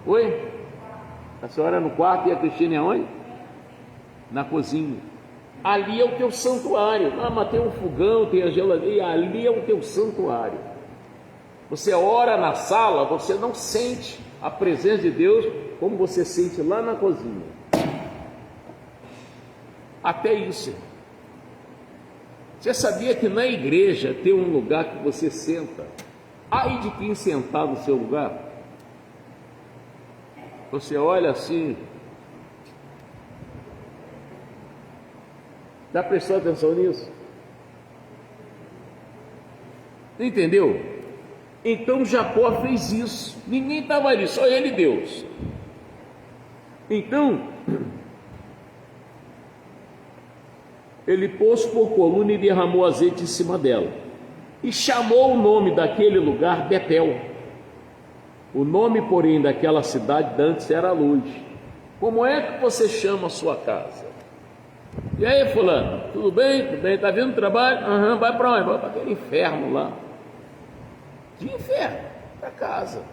Oi? A senhora é no quarto e a Cristina é onde? Na cozinha. Ali é o teu santuário. Mas tem um fogão, tem a geladeira. Ali é o teu santuário. Você ora na sala, você não sente a presença de Deus como você sente lá na cozinha. Até isso. Você sabia que na igreja tem um lugar que você senta? Ai de quem sentar no seu lugar. Você olha assim. Já prestou atenção nisso? Entendeu? Então Jacó fez isso. Ninguém estava ali, só ele e Deus. Então ele pôs por coluna e derramou azeite em cima dela. e chamou o nome daquele lugar Betel. O nome, porém, daquela cidade antes era Luz. Como é que você chama a sua casa? E aí, fulano, tudo bem? Tudo bem? Tá vindo do trabalho? Vai para onde? Vai para aquele inferno lá. Que inferno? Para casa.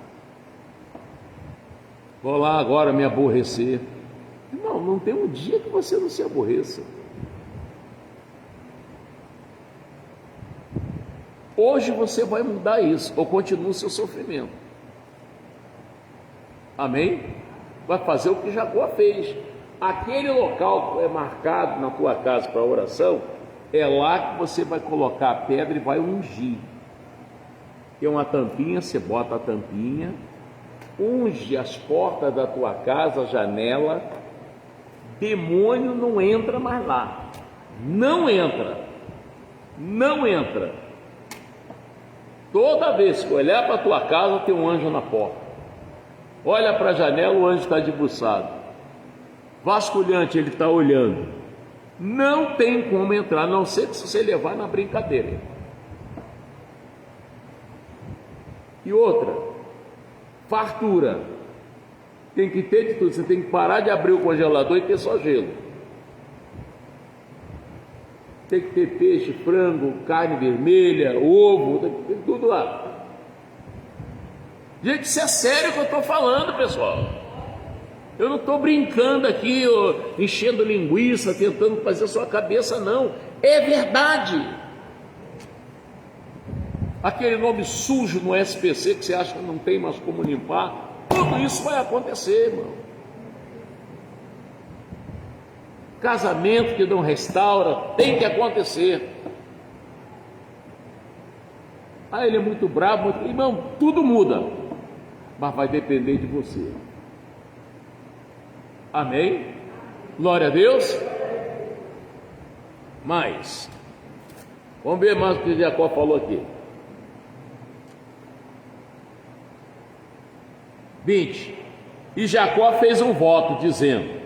Vou lá agora me aborrecer. Irmão, não tem um dia que você não se aborreça. Hoje você vai mudar isso, ou continua o seu sofrimento. Amém? Vai fazer o que Jacó fez. Aquele local que é marcado na tua casa para oração, é lá que você vai colocar a pedra e vai ungir. Tem uma tampinha, você bota a tampinha, unge as portas da tua casa, a janela, demônio não entra mais lá. Não entra. Não entra. Toda vez que olhar para a tua casa, tem um anjo na porta. Olha para a janela, o anjo está debruçado. Vasculhante, ele está olhando. Não tem como entrar, a não ser que você levar na brincadeira. E outra, fartura. Tem que ter de tudo. Você tem que parar de abrir o congelador e ter só gelo. Tem que ter peixe, frango, carne vermelha, ovo, tem que ter tudo lá. Gente, isso é sério que eu estou falando, pessoal. Eu não estou brincando aqui, enchendo linguiça, tentando fazer a sua cabeça, não. É verdade. Aquele nome sujo no SPC que você acha que não tem mais como limpar, tudo isso vai acontecer, irmão. Casamento que não restaura, tem que acontecer. Ah, ele é muito bravo, irmão, tudo muda, mas vai depender de você. Amém? Glória a Deus. Mas, vamos ver mais o que Jacó falou aqui. 20. E Jacó fez um voto, dizendo: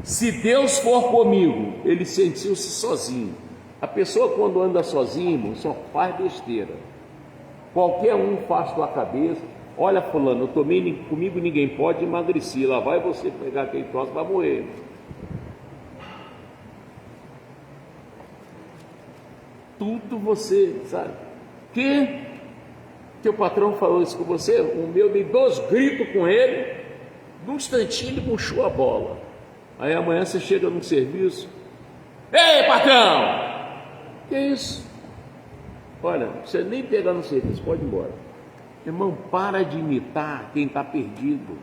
se Deus for comigo. Ele sentiu-se sozinho. A pessoa, quando anda sozinho, irmão, só faz besteira. Qualquer um faz tua cabeça. Olha, fulano, eu tomei, comigo ninguém pode, emagreci. Lá vai você pegar aquele troço, vai morrer. Tudo você, sabe? Que teu patrão falou isso com você? O meu dei 2 gritos com ele, num instantinho ele murchou a bola. Aí amanhã você chega no serviço: ei, patrão! Que isso? Olha, você nem pegar no serviço, pode ir embora. Irmão, para de imitar quem está perdido.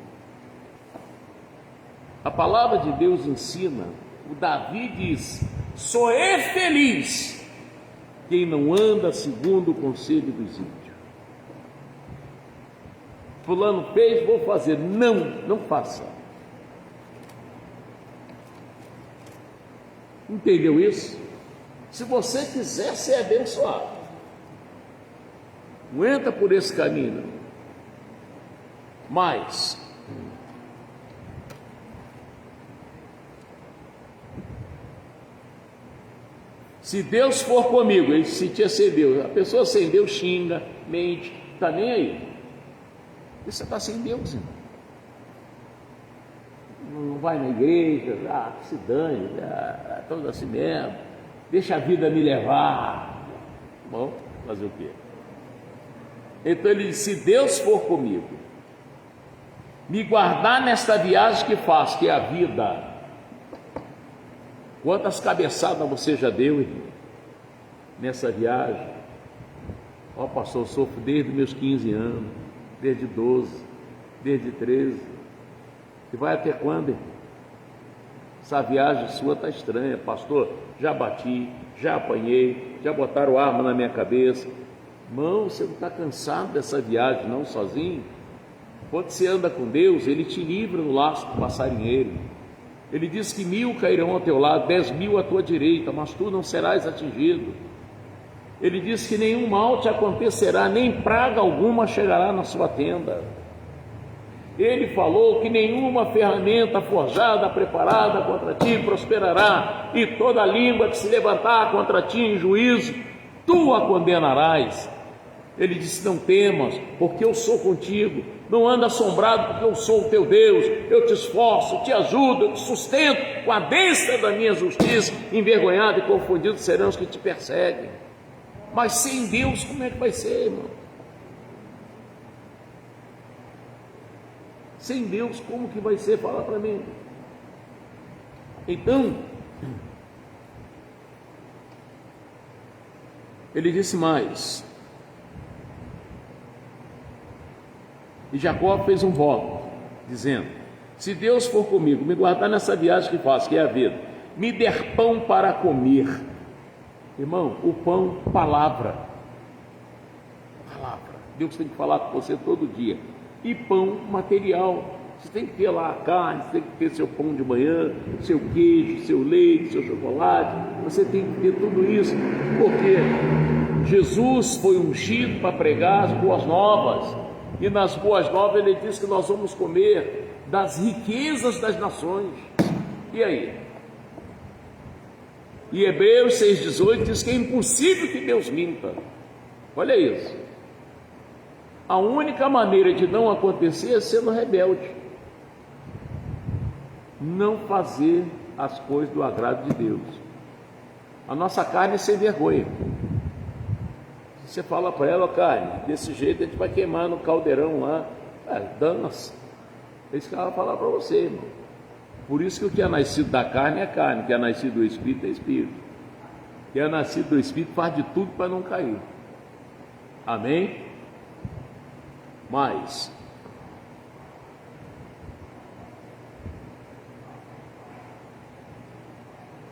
A palavra de Deus ensina, o Davi diz: só é feliz quem não anda segundo o conselho dos ímpios. Fulano fez, vou fazer. Não faça. Entendeu isso? Se você quiser ser abençoado, não entra por esse caminho. Mas se Deus for comigo, ele se sentia ser Deus. A pessoa sem Deus xinga, mente, está nem aí. E você está sem Deus, irmão. Não vai na igreja, se dane, todo assim mesmo, deixa a vida me levar. Bom, fazer o quê? Então ele disse: se Deus for comigo, me guardar nesta viagem que faço, que é a vida. Quantas cabeçadas você já deu, irmão, nessa viagem? Ó, pastor, eu sofro desde meus 15 anos, desde 12, desde 13. E vai até quando, irmão? Essa viagem sua está estranha, pastor. Já bati, já apanhei, já botaram arma na minha cabeça. Irmão, você não está cansado dessa viagem não, sozinho? Quando você anda com Deus, Ele te livra no laço do passarinheiro. Ele diz que 1000 cairão ao teu lado, 10.000 à tua direita, mas tu não serás atingido. Ele diz que nenhum mal te acontecerá, nem praga alguma chegará na sua tenda. Ele falou que nenhuma ferramenta forjada, preparada contra ti prosperará, e toda língua que se levantar contra ti em juízo, tu a condenarás. Ele disse: não temas, porque eu sou contigo. Não anda assombrado, porque eu sou o teu Deus. Eu te esforço, te ajudo, eu te sustento com a destra da minha justiça. Envergonhado e confundido serão os que te perseguem. Mas sem Deus, como é que vai ser, irmão? Sem Deus, como que vai ser? Fala para mim. Então, ele disse mais. E Jacó fez um voto, dizendo: se Deus for comigo, me guardar nessa viagem que faço, que é a vida, me der pão para comer. Irmão, o pão, palavra. Palavra. Deus tem que falar com você todo dia. E pão material. Você tem que ter lá a carne, você tem que ter seu pão de manhã, seu queijo, seu leite, seu chocolate. Você tem que ter tudo isso, porque Jesus foi ungido para pregar as boas novas. E nas boas novas ele diz que nós vamos comer das riquezas das nações. E aí? E Hebreus 6,18 diz que é impossível que Deus minta. Olha isso. A única maneira de não acontecer é sendo rebelde. Não fazer as coisas do agrado de Deus. A nossa carne é sem vergonha. Você fala para ela: carne, desse jeito a gente vai queimar no caldeirão lá. Dana-se. É isso que ela vai falar para você, irmão. Por isso que o que é nascido da carne é carne, o que é nascido do Espírito é Espírito. O que é nascido do Espírito faz de tudo para não cair. Amém? Mas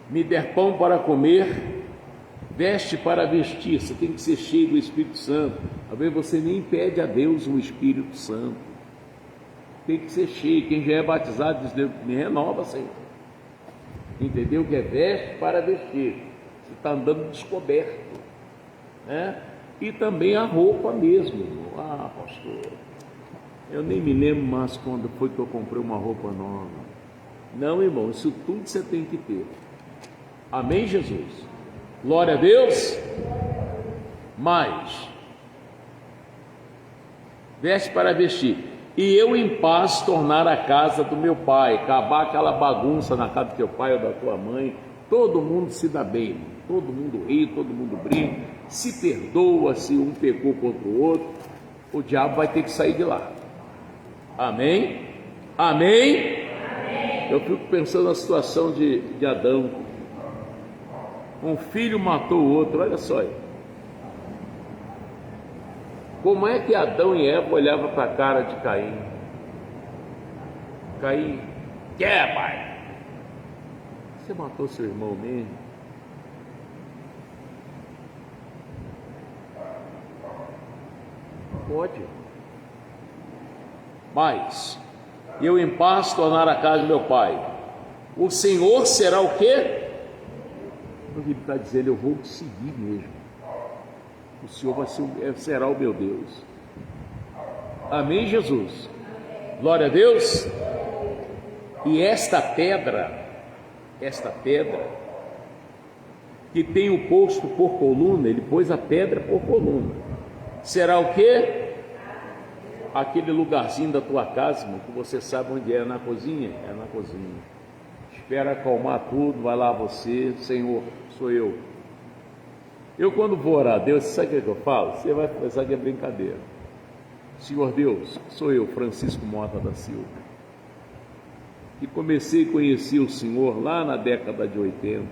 me der pão para comer, veste para vestir. Você tem que ser cheio do Espírito Santo. Às vezes você nem pede a Deus o Espírito Santo. Tem que ser cheio. Quem já é batizado diz: Deus, me renova, Senhor. Entendeu? Que é veste para vestir. Você está andando descoberto, né? E também a roupa mesmo. Pastor, eu nem me lembro mais quando foi que eu comprei uma roupa nova. Não, irmão, isso tudo você tem que ter. Amém, Jesus? Glória a Deus. Mas veste para vestir, e eu em paz tornar a casa do meu pai. Acabar aquela bagunça na casa do teu pai ou da tua mãe. Todo mundo se dá bem, todo mundo ri, todo mundo brinca, se perdoa. Se um pecou contra o outro, o diabo vai ter que sair de lá. Amém? Amém? Amém. Eu fico pensando na situação de Adão. Um filho matou o outro, olha só aí. Como é que Adão e Eva olhavam para a cara de Caim? Caim, pai? Você matou seu irmão mesmo? Pode. Mas eu em paz tornar a casa do meu pai. O Senhor será o quê? Ele está dizendo: eu vou te seguir mesmo. O Senhor será o meu Deus. Amém, Jesus? Glória a Deus. E esta pedra que tem o posto por coluna, ele pôs a pedra por coluna, será o quê? Aquele lugarzinho da tua casa, irmão, que você sabe onde é, na cozinha? É na cozinha. Espera acalmar tudo, vai lá você: Senhor, sou eu. Eu quando vou orar a Deus, sabe o que eu falo? Você vai pensar que é brincadeira. Senhor Deus, sou eu, Francisco Mota da Silva, e comecei a conhecer o Senhor lá na década de 80.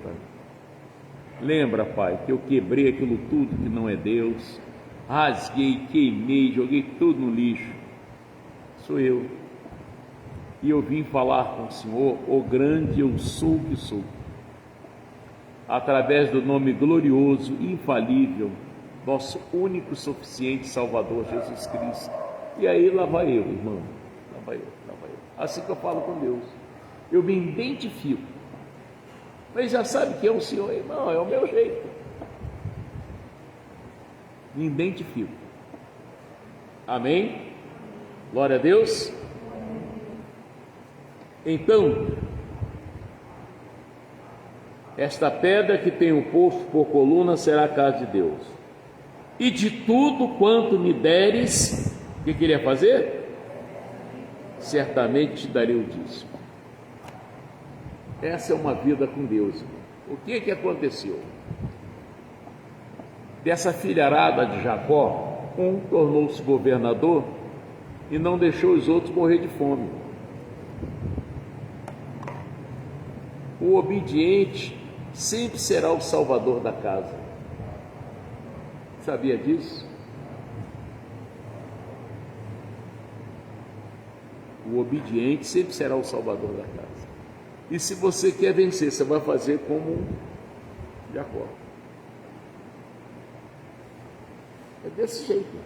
Lembra, Pai, que eu quebrei aquilo tudo que não é Deus, rasguei, queimei, joguei tudo no lixo. Sou eu. E eu vim falar com o Senhor: o grande eu sou que sou, através do nome glorioso, infalível, nosso único suficiente Salvador, Jesus Cristo. E aí lá vai eu, irmão, lá vai eu. Assim que eu falo com Deus, eu me identifico. Mas já sabe que é o Senhor, irmão, é o meu jeito. Me identifico. Amém? Glória a Deus. Então, Esta pedra que tenho posto por coluna será a casa de Deus. E de tudo quanto me deres, o que ele ia fazer? Certamente te darei o dízimo. Essa é uma vida com Deus, irmão. O que aconteceu? Dessa filharada de Jacó, um tornou-se governador e não deixou os outros morrer de fome. O obediente sempre será o salvador da casa. Sabia disso? O obediente sempre será o salvador da casa. E se você quer vencer, você vai fazer como Jacó. É desse jeito.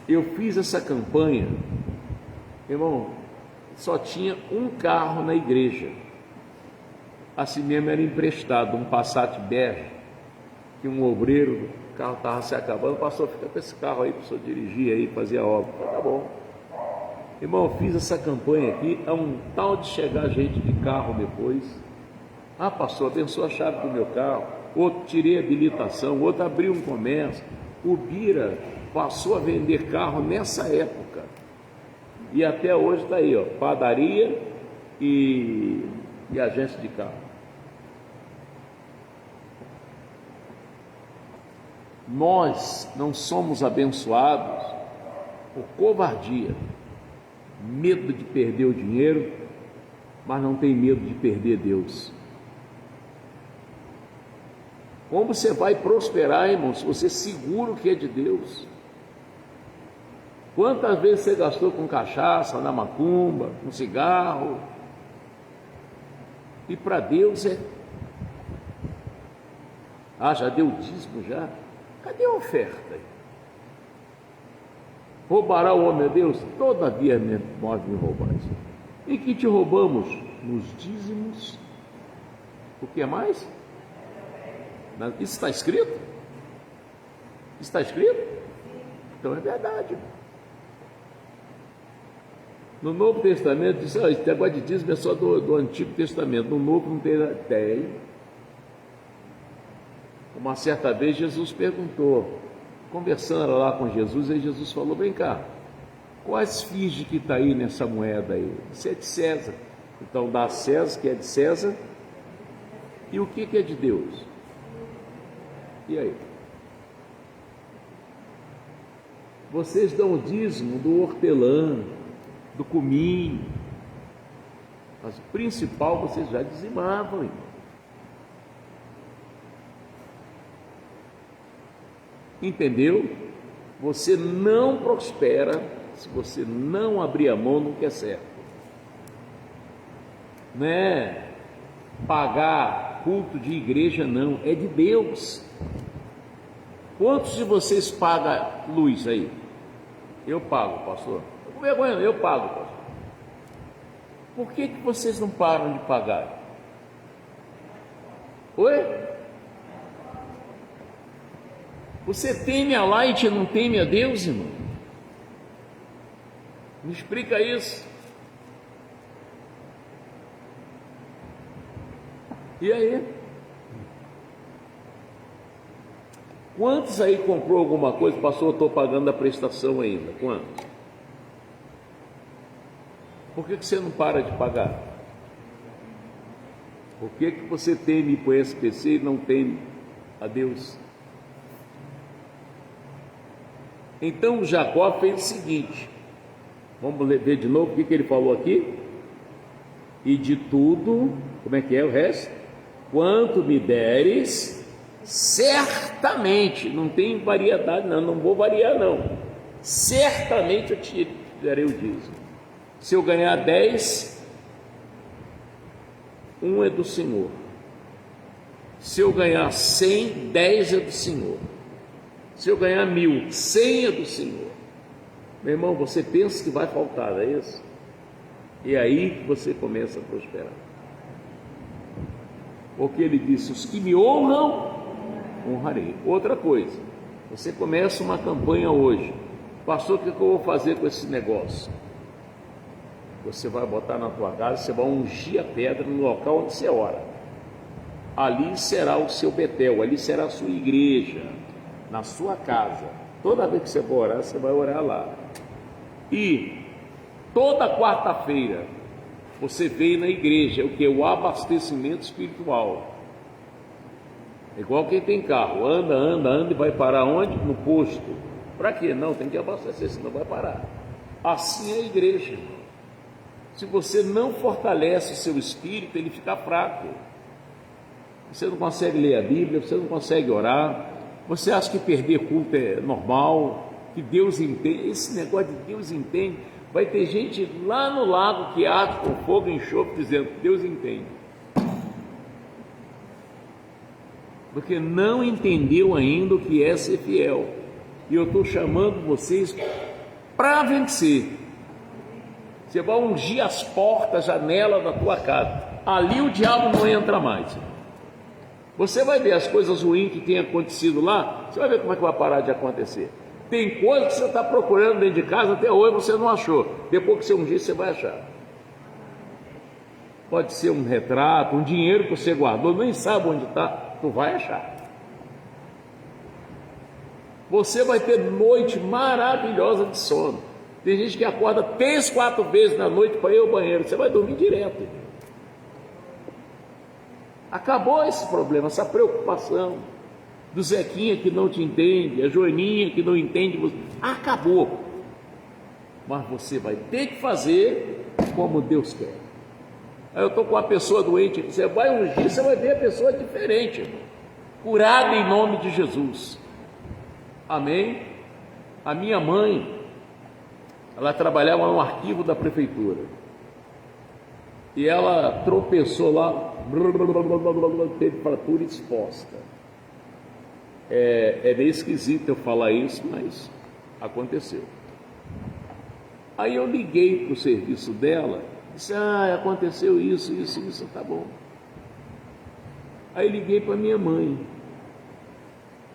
Eu fiz essa campanha, irmão, só tinha um carro na igreja. Assim mesmo era emprestado, um Passat bege, que um obreiro, o carro estava se acabando, o pastor, fica com esse carro aí para o senhor dirigir aí, fazer a obra. Tá bom. Irmão, eu fiz essa campanha aqui, é um tal de chegar gente de carro depois. Ah, pastor, abençoa a chave do meu carro. Outro, tirei a habilitação, outro abriu um comércio. O Bira passou a vender carro nessa época. E até hoje está aí, ó, padaria e agência de carro. Nós não somos abençoados por covardia, medo de perder o dinheiro, mas não tem medo de perder Deus. Como você vai prosperar, irmão, se você segura o que é de Deus? Quantas vezes você gastou com cachaça, na macumba, com cigarro? E para Deus é... Ah, já deu dízimo já? Cadê a oferta? Roubará o homem a Deus? Todavia nós me roubais. E que te roubamos? Nos dízimos. O que mais? Isso está escrito? Está escrito? Então é verdade. No Novo Testamento diz, esse negócio de dízimo é só do Antigo Testamento. No Novo não tem ideia. Uma certa vez Jesus perguntou, conversando lá com Jesus, aí Jesus falou, vem cá, quais finge que está aí nessa moeda aí? Isso é de César. Então dá a César, que é de César, e o que é de Deus? E aí? Vocês dão o dízimo do hortelã, do cominho, mas o principal vocês já dizimavam, irmão. Entendeu? Você não prospera se você não abrir a mão no que é certo. Não é pagar culto de igreja, não, é de Deus. Quantos de vocês pagam luz aí? Eu pago, pastor. Estou com vergonha, eu pago, pastor. Por que vocês não param de pagar? Oi? Você teme a Light e não teme a Deus, irmão? Me explica isso. E aí? Quantos aí comprou alguma coisa, pastor, eu estou pagando a prestação ainda? Quantos? Por que você não para de pagar? Por que você teme para o SPC e não teme a Deus? Então Jacó fez o seguinte, vamos ver de novo o que ele falou aqui. E de tudo, como é que é o resto? Quanto me deres, certamente, não tem variedade não vou variar não, certamente eu te darei o dízimo. Se eu ganhar 10, um é do Senhor. Se eu ganhar 100, 10 é do Senhor. Se eu ganhar 1000, 100 é do Senhor. Meu irmão, você pensa que vai faltar, não é isso? E aí que você começa a prosperar. Porque ele disse, os que me honram, honrarei. Outra coisa, você começa uma campanha hoje. Pastor, o que eu vou fazer com esse negócio? você vai botar na tua casa, você vai ungir a pedra no local onde você ora. Ali será o seu Betel, ali será a sua igreja, na sua casa. Toda vez que você for orar, você vai orar lá. E toda quarta-feira você vem na igreja, o que é o abastecimento espiritual. É igual quem tem carro, anda e vai parar onde? No posto. Para quê? Não, tem que abastecer, senão vai parar. Assim é a igreja, irmão. Se você não fortalece o seu espírito, ele fica fraco. Você não consegue ler a Bíblia, você não consegue orar, você acha que perder culto é normal, que Deus entende. Esse negócio de Deus entende, vai ter gente lá no lago que arde com fogo e enxofre dizendo que Deus entende. Porque não entendeu ainda o que é ser fiel. E eu estou chamando vocês para vencer. Você vai ungir as portas, janelas da tua casa. Ali o diabo não entra mais. Você vai ver as coisas ruins que tem acontecido lá, você vai ver como é que vai parar de acontecer. Tem coisas que você está procurando dentro de casa, até hoje você não achou. Depois que você ungir, você vai achar. Pode ser um retrato, um dinheiro que você guardou, nem sabe onde está, tu vai achar. Você vai ter noite maravilhosa de sono. Tem gente que acorda 3, 4 vezes na noite para ir ao banheiro, você vai dormir direto. Acabou esse problema, essa preocupação do Zequinha que não te entende, a Joaninha que não entende você. Acabou. Mas você vai ter que fazer como Deus quer. Aí eu estou com uma pessoa doente, você vai ungir, você vai ver a pessoa diferente, irmão. Curada em nome de Jesus. Amém? A minha mãe, ela trabalhava no arquivo da prefeitura. E ela tropeçou lá, teve fratura exposta. É meio esquisito eu falar isso, mas aconteceu. Aí eu liguei para o serviço dela, disse, aconteceu isso, tá bom. Aí liguei para minha mãe,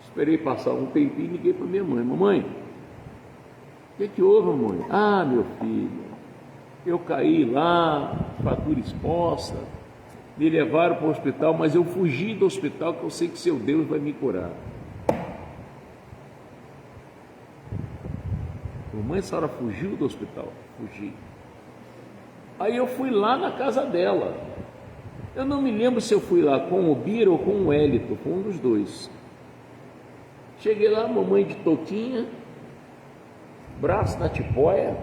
esperei passar um tempinho e liguei para minha mãe. Mamãe, o que houve, mamãe? Meu filho, eu caí lá, fratura exposta, me levaram para o hospital, mas eu fugi do hospital, que eu sei que seu Deus vai me curar. Mamãe, a senhora fugiu do hospital? Fugi. Aí eu fui lá na casa dela. Eu não me lembro se eu fui lá com o Bira ou com o Hélito, com um dos dois. Cheguei lá, mamãe de touquinha, braço na tipóia.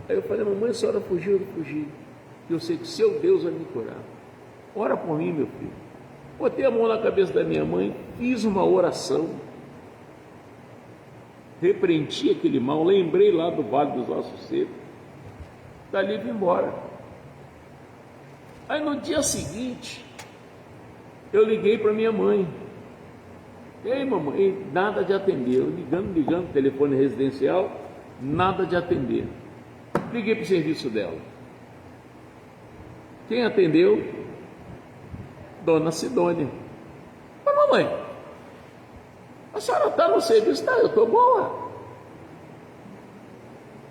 Aí eu falei, mamãe, a senhora fugiu? Eu fugi. Eu sei que seu Deus vai me curar. Ora por mim, meu filho. Botei a mão na cabeça da minha mãe, fiz uma oração, repreendi aquele mal, lembrei lá do Vale dos Ossos Secos, dali vim embora. Aí no dia seguinte, eu liguei para minha mãe. Ei, mamãe, nada de atender. Eu ligando, telefone residencial, nada de atender. Liguei para o serviço dela. Quem atendeu? Dona Sidônia. Mas mamãe, a senhora está no serviço? Tá, eu estou boa.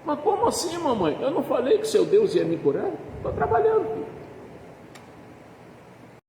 Mas como assim, mamãe? Eu não falei que seu Deus ia me curar? Estou trabalhando, filho.